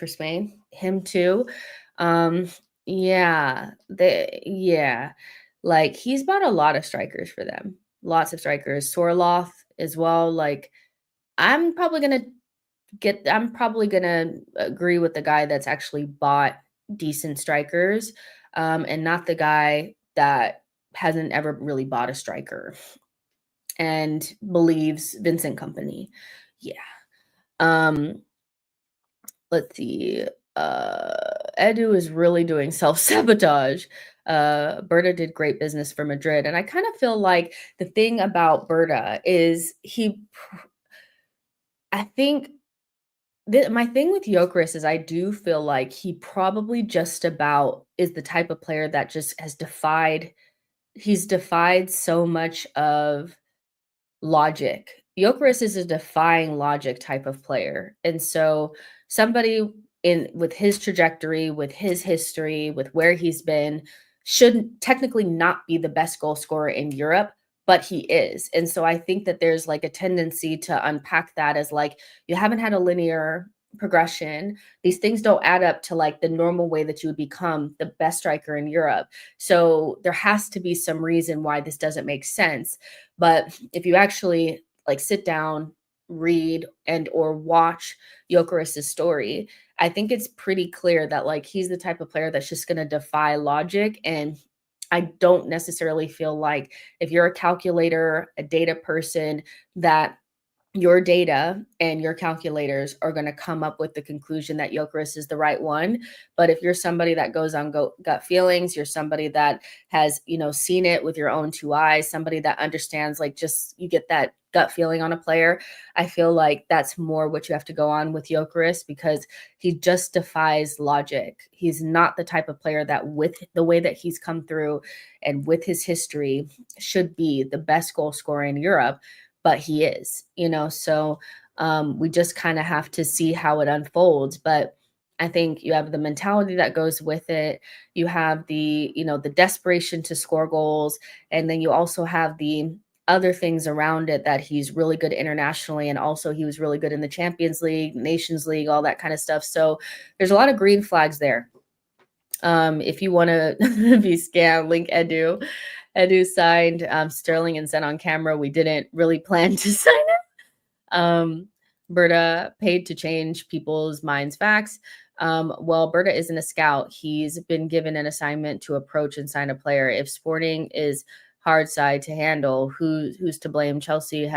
Spain. Him too. Um yeah. Like he's bought a lot of strikers for them. Lots of strikers. Sorloth as well. Like I'm probably gonna I'm probably gonna agree with the guy that's actually bought decent strikers, and not the guy that hasn't ever really bought a striker and believes Vincent Company. Yeah. Um, let's see. Edu is really doing self-sabotage. Berta did great business for Madrid. And I kind of feel like the thing about Berta is I think my thing with Gyökeres is I do feel like he probably just about is the type of player that just he's defied so much of logic. Gyökeres is a defying logic type of player. And so somebody in with his trajectory, with his history, with where he's been, should technically not be the best goal scorer in Europe, but he is. And so I think that there's like a tendency to unpack that as like you haven't had a linear progression. These things don't add up to like the normal way that you would become the best striker in Europe. So there has to be some reason why this doesn't make sense. But if you actually like sit down, read and or watch Gyökeres' story, I think it's pretty clear that like he's the type of player that's just going to defy logic. And I don't necessarily feel like if you're a calculator, a data person, that your data and your calculators are going to come up with the conclusion that Gyökeres is the right one. But if you're somebody that goes on gut feelings, you're somebody that has, seen it with your own two eyes, somebody that understands, like just you get that gut feeling on a player. I feel like that's more what you have to go on with Gyökeres because he just defies logic. He's not the type of player that with the way that he's come through and with his history should be the best goal scorer in Europe, but he is, so we just kind of have to see how it unfolds. But I think you have the mentality that goes with it. You have the desperation to score goals. And then you also have the other things around it that he's really good internationally. And also he was really good in the Champions League, Nations League, all that kind of stuff. So there's a lot of green flags there. If you want to be scammed, link Edu. Edu signed Sterling and sent on camera. We didn't really plan to sign it. Berta paid to change people's minds, facts. Well, Berta isn't a scout. He's been given an assignment to approach and sign a player. If Sporting is hard side to handle, who's to blame? Chelsea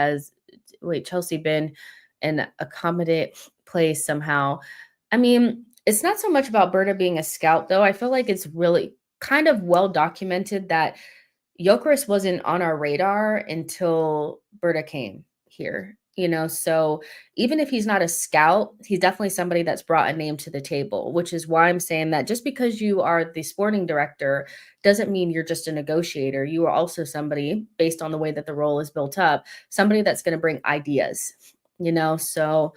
been an accommodate place somehow. I mean, it's not so much about Berta being a scout though. I feel like it's really kind of well documented that Gyokeres wasn't on our radar until Berta came here, so even if he's not a scout, he's definitely somebody that's brought a name to the table, which is why I'm saying that just because you are the sporting director doesn't mean you're just a negotiator. You are also somebody, based on the way that the role is built up, somebody that's going to bring ideas, so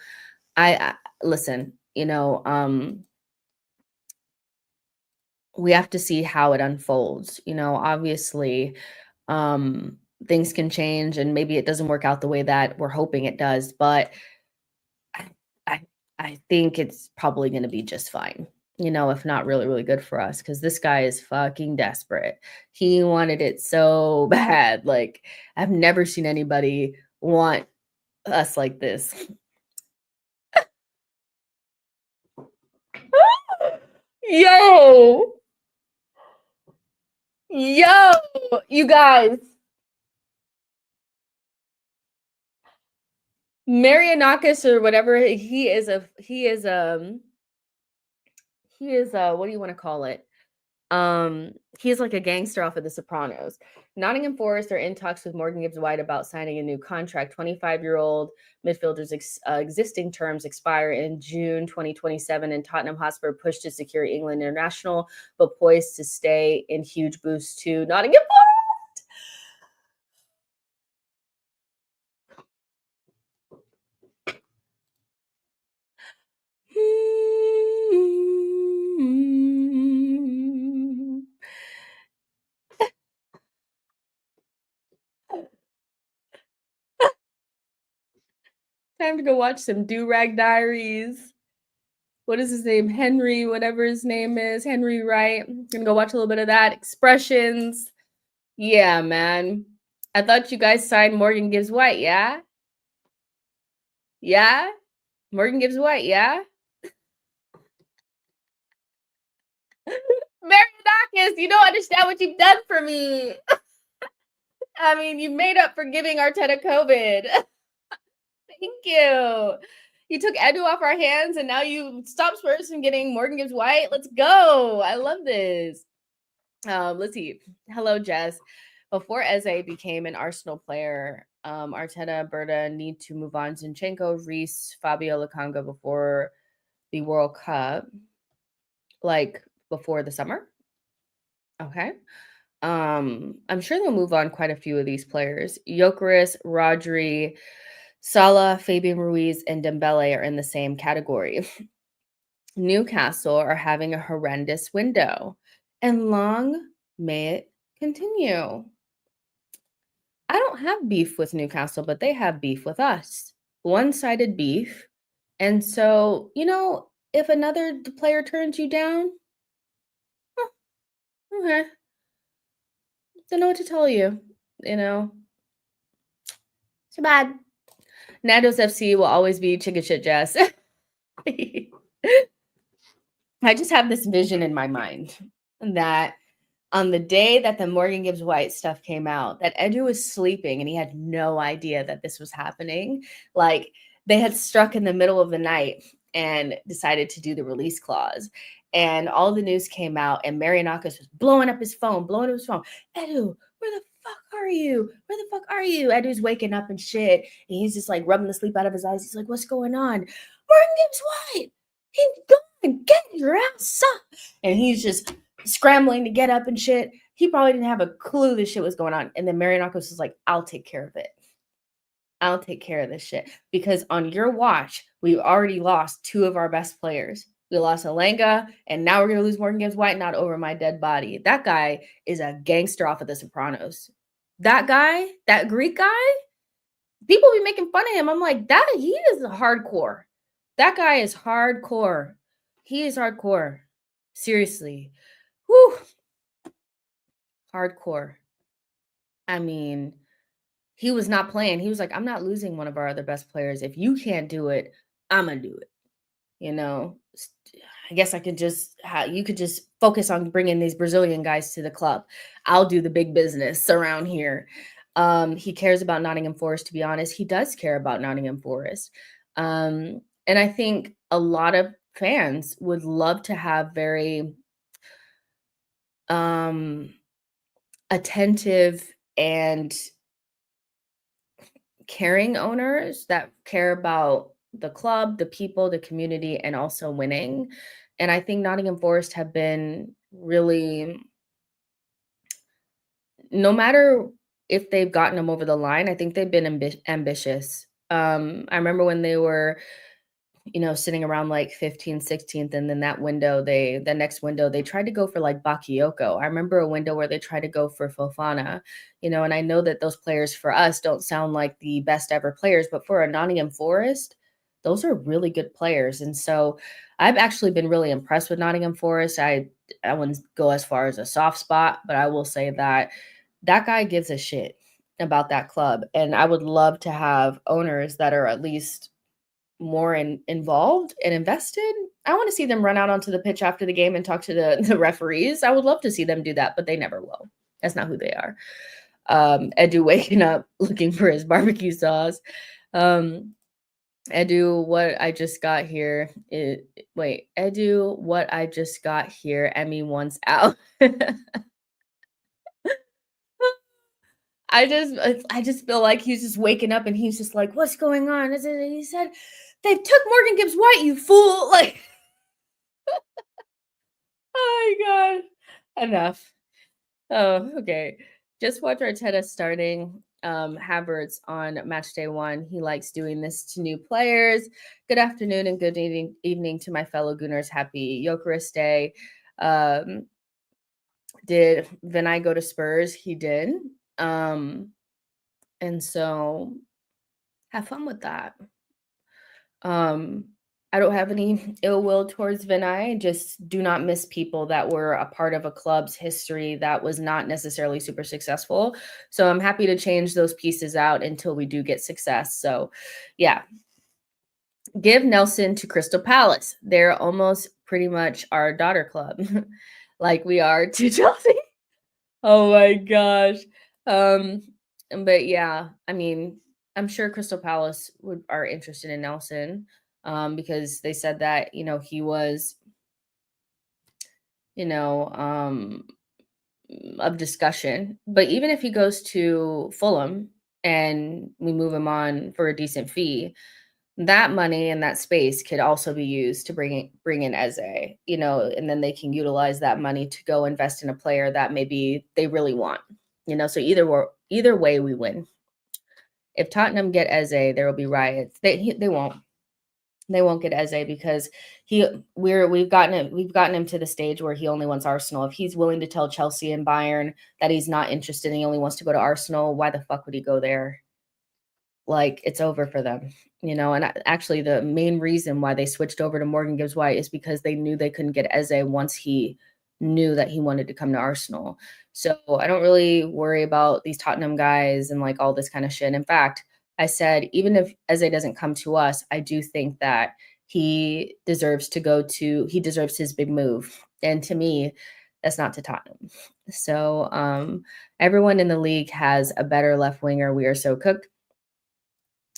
I listen, we have to see how it unfolds. Obviously, things can change and maybe it doesn't work out the way that we're hoping it does, but I I, I think it's probably going to be just fine. If not really, really good for us, because this guy is fucking desperate. He wanted it so bad. Like, I've never seen anybody want us like this. Yo, yo, you guys, Marianakis or whatever he is what do you want to call it? He's like a gangster off of The Sopranos. Nottingham Forest are in talks with Morgan Gibbs White about signing a new contract. 25-year-old midfielder's existing terms expire in June 2027, and Tottenham Hotspur push to secure England international, but poised to stay in huge boost to Nottingham Forest. Time to go watch some Do Rag Diaries. What is his name? Henry, whatever his name is, Henry Wright. Gonna go watch a little bit of that. Expressions. Yeah, man. I thought you guys signed Morgan Gibbs White, yeah? Yeah? Morgan Gibbs White, yeah? Marinakis, you don't understand what you've done for me. I mean, you made up for giving Arteta COVID. Thank you. You took Edu off our hands and now you stopped Spurs from getting Morgan Gibbs White. Let's go. I love this. Let's see. Hello, Jess. Before Eze became an Arsenal player, Arteta, Berta need to move on. Zinchenko, Reese, Fabio Lacanga before the World Cup, like before the summer. Okay. I'm sure they'll move on quite a few of these players. Gyokeres, Rodri, Salah, Fabian Ruiz, and Dembele are in the same category. Newcastle are having a horrendous window, and long may it continue. I don't have beef with Newcastle, but they have beef with us. One-sided beef. And so, if another player turns you down, oh, okay. Don't know what to tell you. Too bad. Nando's FC will always be chicken shit, Jess. I just have this vision in my mind that on the day that the Morgan Gibbs White stuff came out, that Edu was sleeping and he had no idea that this was happening. Like, they had struck in the middle of the night and decided to do the release clause. And all the news came out, and Marianakis was blowing up his phone. Edu, where the fuck are you? Where the fuck are you? Edu's waking up and shit. And he's just like rubbing the sleep out of his eyes. He's like, what's going on? Morgan Gibbs White, he's gone. Get your ass up. And he's just scrambling to get up and shit. He probably didn't have a clue this shit was going on. And then Marianakis was like, I'll take care of it. I'll take care of this shit. Because on your watch, we've already lost two of our best players. We lost Alenga, and now we're going to lose Morgan Gibbs White, not over my dead body. That guy is a gangster off of The Sopranos. That guy, that Greek guy, people be making fun of him. I'm like, he is hardcore. That guy is hardcore. He is hardcore. Seriously. Whew. Hardcore. I mean, he was not playing. He was like, I'm not losing one of our other best players. If you can't do it, I'm going to do it. I guess I could just you could just focus on bringing these Brazilian guys to the club. I'll do the big business around here. He cares about Nottingham Forest, to be honest. He does care about Nottingham Forest. And I think a lot of fans would love to have very um attentive and caring owners that care about the club, the people, the community, and also winning. And I think Nottingham Forest have been really, no matter if they've gotten them over the line, I think they've been ambitious. I remember when they were, sitting around like 15th, 16th, and then the next window, they tried to go for like Bakayoko. I remember a window where they tried to go for Fofana, and I know that those players for us don't sound like the best ever players, but for a Nottingham Forest, those are really good players. And so I've actually been really impressed with Nottingham Forest. I wouldn't go as far as a soft spot, but I will say that that guy gives a shit about that club. And I would love to have owners that are at least more involved and invested. I want to see them run out onto the pitch after the game and talk to the referees. I would love to see them do that, but they never will. That's not who they are. Edu waking up looking for his barbecue sauce. Edu, what I just got here. Edu, what I just got here. Emmy wants out. I just feel like he's just waking up and he's just like, what's going on? He said, they took Morgan Gibbs White, you fool. Like, oh my God. Enough. Oh, okay. Just watch Arteta starting Havertz on match day 1. He likes doing this to new players. Good afternoon and good evening to my fellow Gooners. Happy Gyokeres Day. Did Vinay go to Spurs? He did. And so have fun with that. I don't have any ill will towards Vinay. Just do not miss people that were a part of a club's history that was not necessarily super successful. So I'm happy to change those pieces out until we do get success. So yeah, give Nelson to Crystal Palace. They're almost pretty much our daughter club, like we are to Chelsea. Oh my gosh. But yeah, I mean, I'm sure Crystal Palace are interested in Nelson, because they said that, he was, you know, um, of discussion. But even if he goes to Fulham and we move him on for a decent fee, that money and that space could also be used to bring in Eze, and then they can utilize that money to go invest in a player that maybe they really want, so either way we win. If Tottenham get Eze, there will be riots. They won't. They won't get Eze because we've gotten him to the stage where he only wants Arsenal. If he's willing to tell Chelsea and Bayern that he's not interested and he only wants to go to Arsenal, why the fuck would he go there? Like, it's over for them, and actually the main reason why they switched over to Morgan Gibbs White is because they knew they couldn't get Eze once he knew that he wanted to come to Arsenal. So I don't really worry about these Tottenham guys and like all this kind of shit. In fact, I said, even if Eze doesn't come to us, I do think that he deserves his big move. And to me, that's not to Tottenham. So everyone in the league has a better left winger. We are so cooked.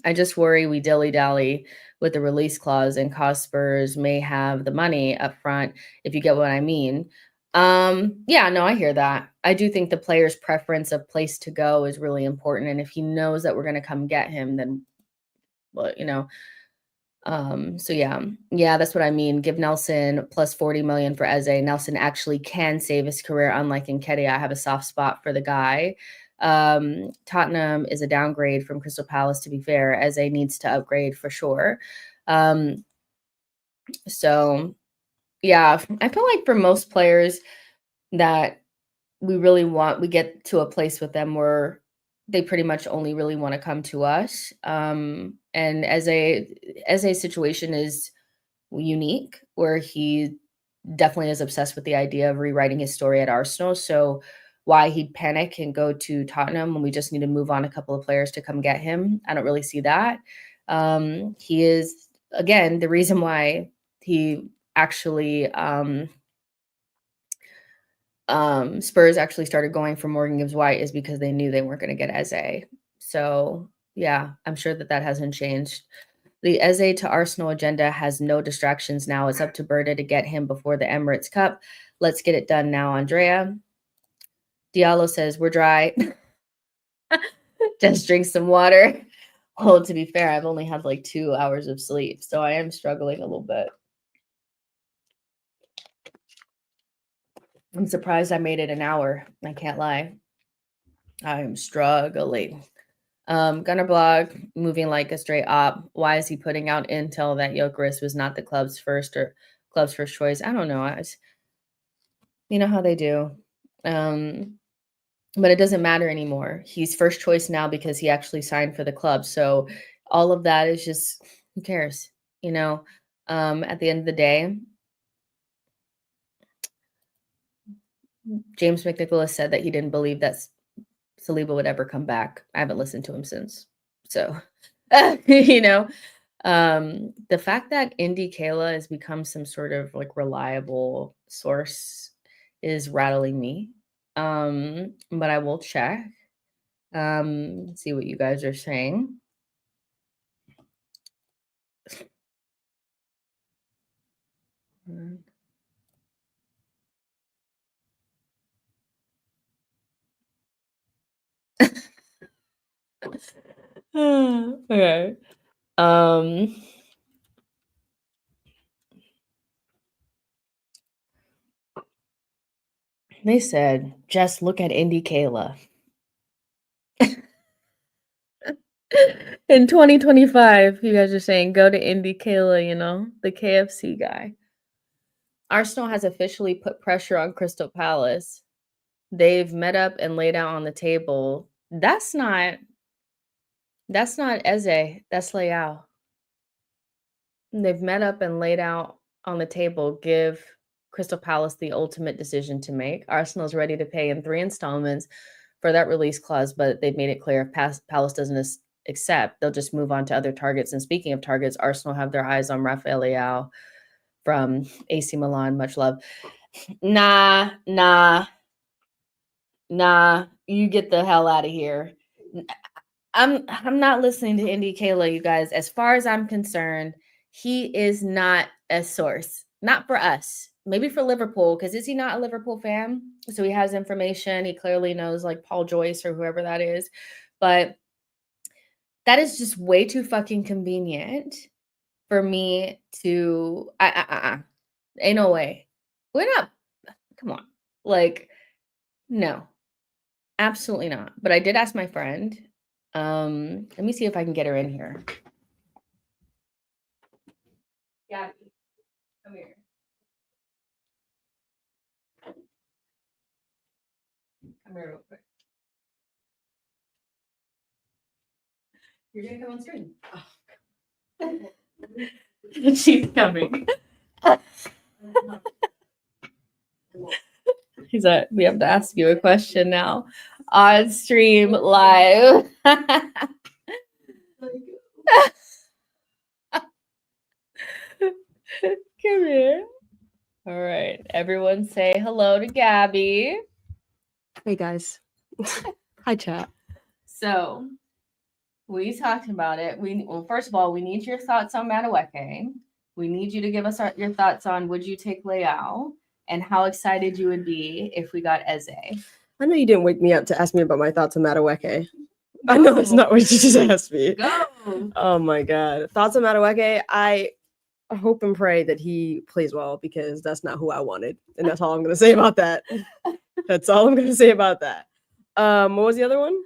I just worry we dilly-dally with the release clause and cause Spurs may have the money up front, if you get what I mean. Yeah, no, I hear that. I do think the player's preference of place to go is really important. And if he knows that we're going to come get him, then, well, so yeah, that's what I mean. Give Nelson plus 40 million for Eze. Nelson actually can save his career, unlike Nketiah. I have a soft spot for the guy. Tottenham is a downgrade from Crystal Palace, to be fair. Eze needs to upgrade for sure. So yeah, I feel like for most players that we get to a place with them where they pretty much only really want to come to us. And Eze's situation is unique, where he definitely is obsessed with the idea of rewriting his story at Arsenal. So why he'd panic and go to Tottenham when we just need to move on a couple of players to come get him, I don't really see that. He is, again, the reason why he actually Spurs actually started going for Morgan Gibbs White is because they knew they weren't going to get Eze. So yeah, I'm sure that hasn't changed. The Eze to Arsenal agenda has no distractions now. It's up to Berta to get him before the Emirates Cup. Let's get it done now, Andrea. Diallo says, we're dry. Just drink some water. Well, to be fair, I've only had like 2 hours of sleep, so I am struggling a little bit. I'm surprised I made it an hour. I can't lie. I'm struggling. Gunner blog, moving like a straight op. Why is he putting out intel that Gyokeres was not the club's first choice? I don't know. You know how they do. But it doesn't matter anymore. He's first choice now because he actually signed for the club. So all of that is just, who cares? You know, at the end of the day, James McNicholas said that he didn't believe that Saliba would ever come back. I haven't listened to him since. So, you know, the fact that Indy Kayla has become some sort of like reliable source is rattling me. But I will check. See what you guys are saying. Okay. They said, just look at Indy Kayla. In 2025, you guys are saying, go to Indy Kayla, you know, the KFC guy. Arsenal has officially put pressure on Crystal Palace. They've met up and laid out on the table. That's not Eze. That's Leao. They've met up and laid out on the table, give Crystal Palace the ultimate decision to make. Arsenal's ready to pay in 3 installments for that release clause, but they've made it clear if Palace doesn't accept, they'll just move on to other targets. And speaking of targets, Arsenal have their eyes on Rafael Leao from AC Milan. Much love. Nah, you get the hell out of here. I'm not listening to Indy Kayla, you guys. As far as I'm concerned, he is not a source. Not for us. Maybe for Liverpool, because is he not a Liverpool fan? So he has information. He clearly knows like Paul Joyce or whoever that is. But that is just way too fucking convenient for me to ain't no way. We're not. Come on. Like, no. Absolutely not. But I did ask my friend. Let me see if I can get her in here. Gabby, come here. Come here real quick. You're gonna come on screen. Oh. She's coming. He's like, we have to ask you a question now on stream live. Come here. All right. Everyone say hello to Gabby. Hey guys. Hi chat. So we talked about it. Well, first of all, we need your thoughts on Madueke. We need you to give us your thoughts on would you take Leao and how excited you would be if we got Eze. I know you didn't wake me up to ask me about my thoughts on Madueke. I know that's not what you just asked me. Go. Oh my god. Thoughts on Madueke? I hope and pray that he plays well because that's not who I wanted. And that's all I'm gonna say about that. That's all I'm gonna say about that. What was the other one?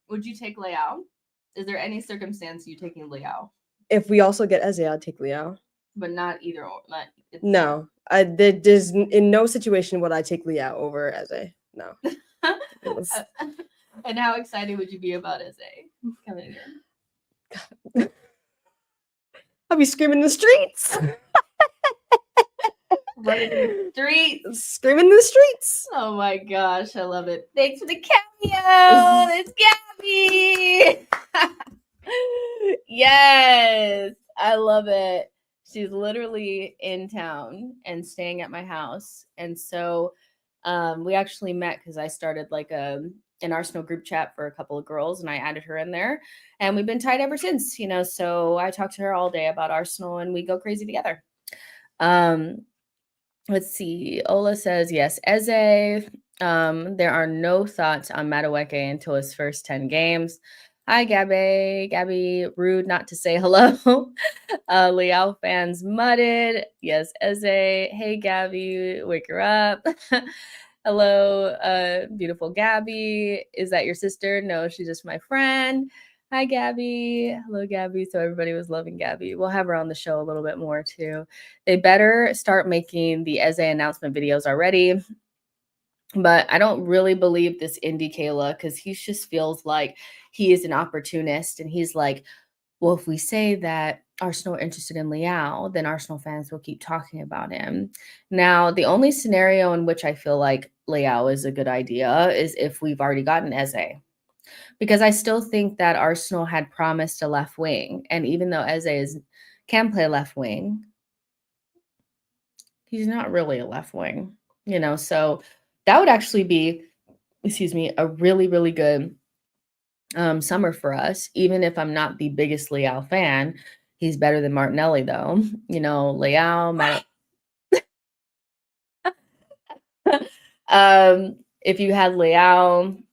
Would you take Leao? Is there any circumstance you taking Leao? If we also get Eze, I'd take Leao. But not either or. No. There's in no situation would I take Leao over Eze. No. And how excited would you be about Eze coming in? I'll be screaming in the streets. Running in the streets. Screaming in the streets. Oh my gosh, I love it. Thanks for the cameo. It's Gabby. Yes, I love it. She's literally in town and staying at my house. And so we actually met because I started like an Arsenal group chat for a couple of girls and I added her in there. And we've been tight ever since, you know. So I talk to her all day about Arsenal and we go crazy together. Um, let's see. Ola says, yes, Eze. There are no thoughts on Madueke until his first 10 games. Hi, Gabby. Gabby, rude not to say hello. Liao fans mudded. Yes, Eze. Hey, Gabby, wake her up. Hello, beautiful Gabby. Is that your sister? No, she's just my friend. Hi, Gabby. Hello, Gabby. So everybody was loving Gabby. We'll have her on the show a little bit more too. They better start making the Eze announcement videos already. But I don't really believe this Indie Kayla because he just feels like he is an opportunist and he's like, well, if we say that Arsenal are interested in Liao, then Arsenal fans will keep talking about him. Now, the only scenario in which I feel like Liao is a good idea is if we've already gotten Eze. Because I still think that Arsenal had promised a left wing. And even though can play left wing, he's not really a left wing, you know. So that would actually be, excuse me, a really, really good summer for us. Even if I'm not the biggest Leao fan, he's better than Martinelli, though. You know, Leao. If you had Leao,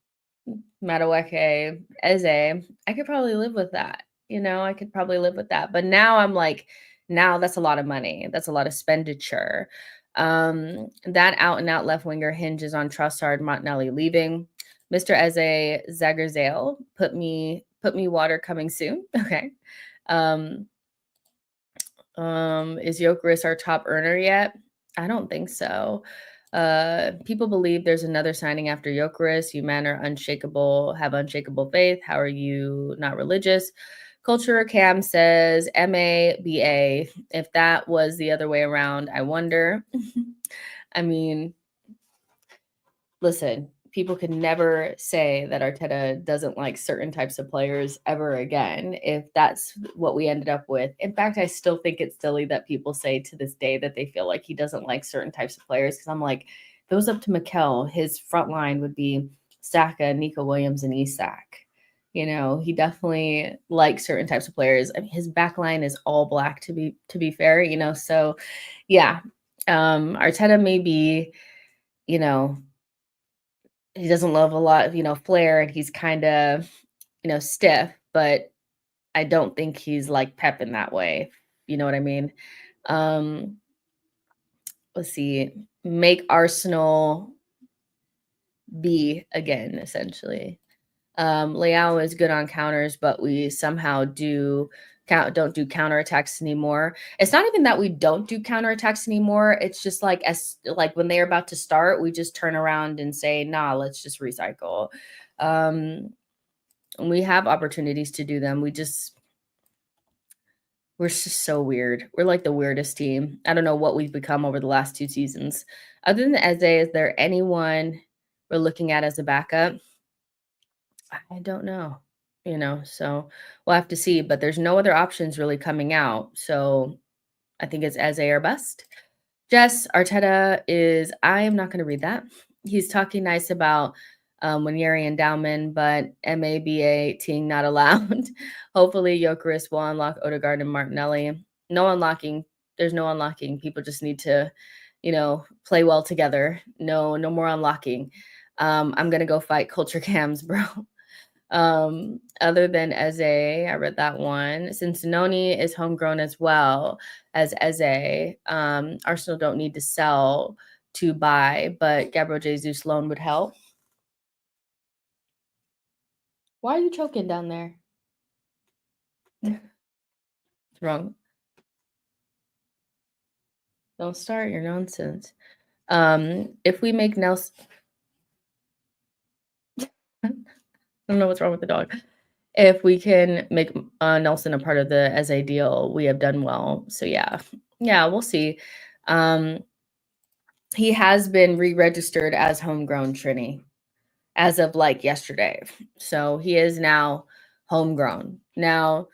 Madueke, Eze, I could probably live with that. You know, I could probably live with that. But now I'm like, now that's a lot of money. That's a lot of expenditure. That out and out left winger hinges on Trossard, Martinelli leaving. Mr. Eze Zagerzale, put me water coming soon. Okay. Is Gyokeres our top earner yet? I don't think so. People believe there's another signing after Gyokeres. You men are unshakable, have unshakable faith. How are you not religious? Culture Cam says MABA. If that was the other way around, I wonder. I mean, listen, people can never say that Arteta doesn't like certain types of players ever again if that's what we ended up with. In fact, I still think it's silly that people say to this day that they feel like he doesn't like certain types of players because I'm like, if it was up to Mikel, his front line would be Saka, Nico Williams, and Isak. You know, he definitely likes certain types of players. I mean, his back line is all black to be fair, you know. So yeah. Arteta may be, you know, he doesn't love a lot of, you know, flair and he's kind of, you know, stiff, but I don't think he's like Pep in that way. You know what I mean? Um, let's see. Make Arsenal be again, essentially. Leao is good on counters, but we somehow don't do counterattacks anymore. It's not even that we don't do counterattacks anymore. It's just like when they're about to start, we just turn around and say, nah, let's just recycle. We have opportunities to do them. We're just so weird. We're like the weirdest team. I don't know what we've become over the last 2 seasons. Other than Eze, is there anyone we're looking at as a backup? I don't know, you know, so we'll have to see, but there's no other options really coming out. So I think it's Eze or bust. Jess, Arteta is, I am not going to read that. He's talking nice about Wanyeri and Dowman, but MABA team not allowed. Hopefully, Gyokeres will unlock Odegaard and Martinelli. No unlocking. There's no unlocking. People just need to, you know, play well together. No more unlocking. I'm going to go fight culture cams, bro. Other than Eze, I read that one. Since Noni is homegrown as well as Eze, Arsenal don't need to sell to buy, but Gabriel Jesus loan would help. Why are you choking down there? What's wrong? Don't start your nonsense. If we make Nelson, I don't know what's wrong with the dog. If we can make Nelson a part of the Eze deal, we have done well. So yeah, we'll see. He has been re-registered as homegrown Trini as of like yesterday. So he is now homegrown. Now,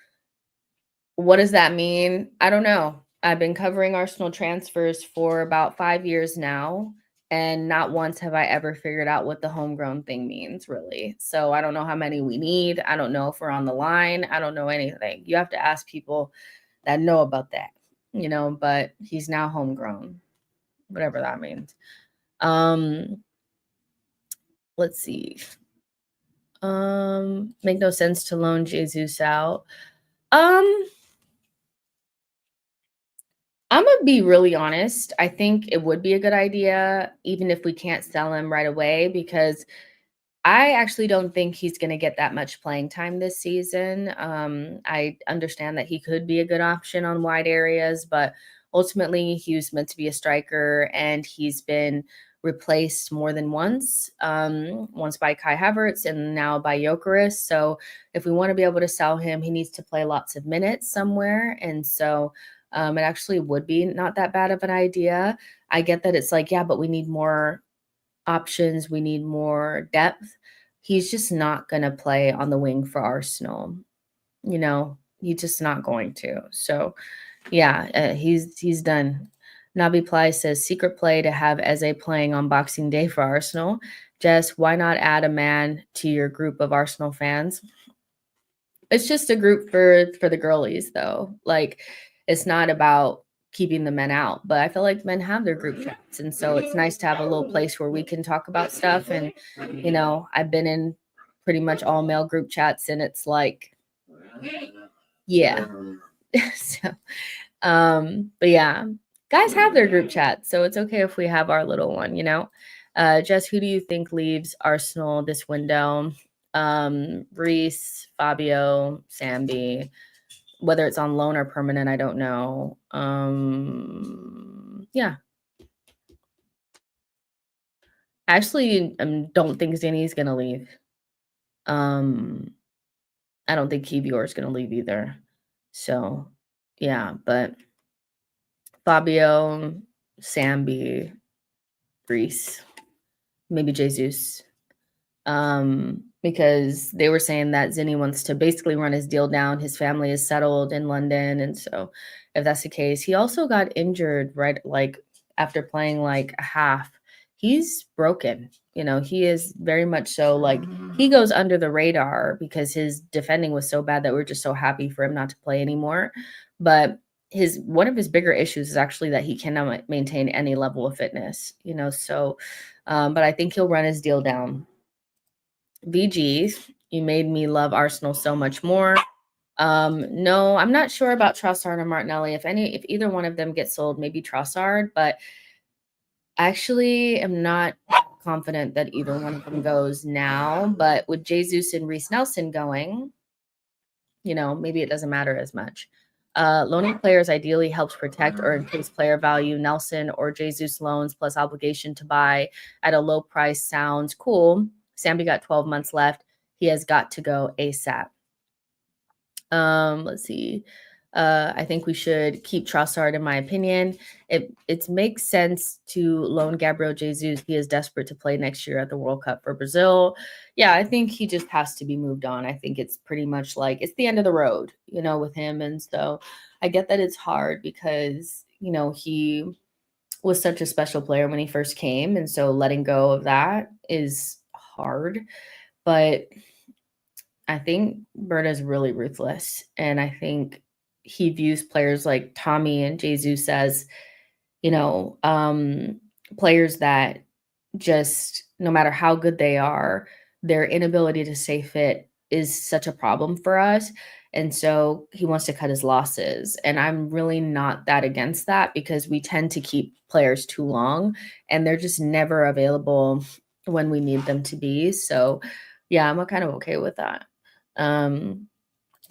what does that mean? I don't know. I've been covering Arsenal transfers for about 5 years now, and not once have I ever figured out what the homegrown thing means, really. So I don't know how many we need. I don't know if we're on the line. I don't know anything. You have to ask people that know about that, but he's now homegrown, whatever that means. Let's see. Make no sense to loan Jesus out. I'm gonna be really honest. I think it would be a good idea, even if we can't sell him right away, because I actually don't think he's going to get that much playing time this season. I understand that he could be a good option on wide areas, but ultimately he was meant to be a striker, and he's been replaced more than once, once by Kai Havertz and now by Gyokeres. So if we want to be able to sell him, he needs to play lots of minutes somewhere. And so it actually would be not that bad of an idea. I get that it's like, yeah, but we need more options. We need more depth. He's just not going to play on the wing for Arsenal. He's just not going to. So, yeah, he's done. Nabi Ply says secret play to have Eze playing on Boxing Day for Arsenal. Jess, why not add a man to your group of Arsenal fans? It's just a group for the girlies, though. Like, it's not about keeping the men out, but I feel like men have their group chats, and so it's nice to have a little place where we can talk about stuff. And I've been in pretty much all male group chats, and it's like, yeah. So, but yeah, guys have their group chats, so it's okay if we have our little one. Jess, who do you think leaves Arsenal this window? Reese, Fabio, Sambi. Whether it's on loan or permanent, I don't know. Yeah. I actually don't think Zinni's going to leave. I don't think Kivior is going to leave either. So, yeah, but Fabio, Sambi, Reese, maybe Jesus. Because they were saying that Zinni wants to basically run his deal down. His family is settled in London. And so if that's the case, he also got injured, right? Like after playing like a half, he's broken. He is very much so like he goes under the radar because his defending was so bad that we're just so happy for him not to play anymore. But one of his bigger issues is actually that he cannot maintain any level of fitness, so but I think he'll run his deal down. VG, you made me love Arsenal so much more. No, I'm not sure about Trossard and Martinelli. If either one of them gets sold, maybe Trossard, but I actually am not confident that either one of them goes now. But with Jesus and Reece Nelson going, maybe it doesn't matter as much. Loaning players ideally helps protect or increase player value. Nelson or Jesus loans plus obligation to buy at a low price sounds cool. Sambi got 12 months left. He has got to go ASAP. Let's see. I think we should keep Trossard, in my opinion. It makes sense to loan Gabriel Jesus. He is desperate to play next year at the World Cup for Brazil. Yeah, I think he just has to be moved on. I think it's pretty much like it's the end of the road, with him. And so I get that it's hard because, he was such a special player when he first came. And so letting go of that is hard. But I think Berta's really ruthless. And I think he views players like Tommy and Jesus as, players that just, no matter how good they are, their inability to stay fit is such a problem for us. And so he wants to cut his losses. And I'm really not that against that because we tend to keep players too long and they're just never available when we need them to be. So yeah, I'm kind of okay with that.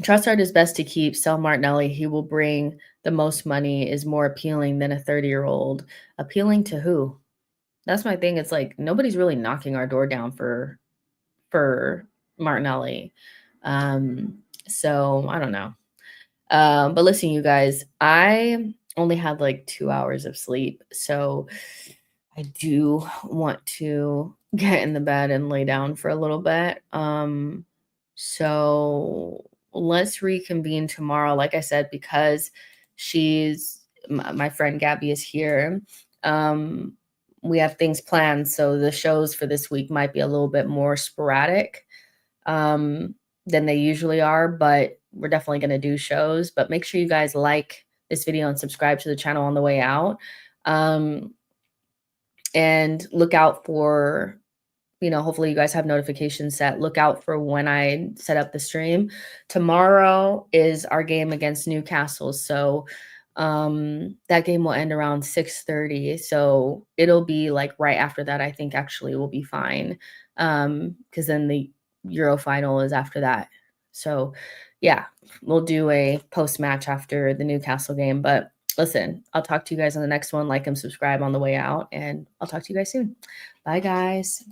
Trossard is best to keep. Sell Martinelli. He will bring the most money, is more appealing than a 30-year-old. Appealing to who? That's my thing. It's like nobody's really knocking our door down for Martinelli. So I don't know. But listen, you guys, I only had like 2 hours of sleep. So I do want to get in the bed and lay down for a little bit. So let's reconvene tomorrow. Like I said, because she's my friend Gabby is here. We have things planned, so the shows for this week might be a little bit more sporadic than they usually are, but we're definitely going to do shows. But make sure you guys like this video and subscribe to the channel on the way out. And look out for, hopefully you guys have notifications set. Look out for when I set up the stream. Tomorrow is our game against Newcastle. So that game will end around 6:30. So it'll be like right after that, I think actually will be fine. Because then the Euro final is after that. So yeah, we'll do a post-match after the Newcastle game. But listen, I'll talk to you guys on the next one. Like and subscribe on the way out, and I'll talk to you guys soon. Bye, guys.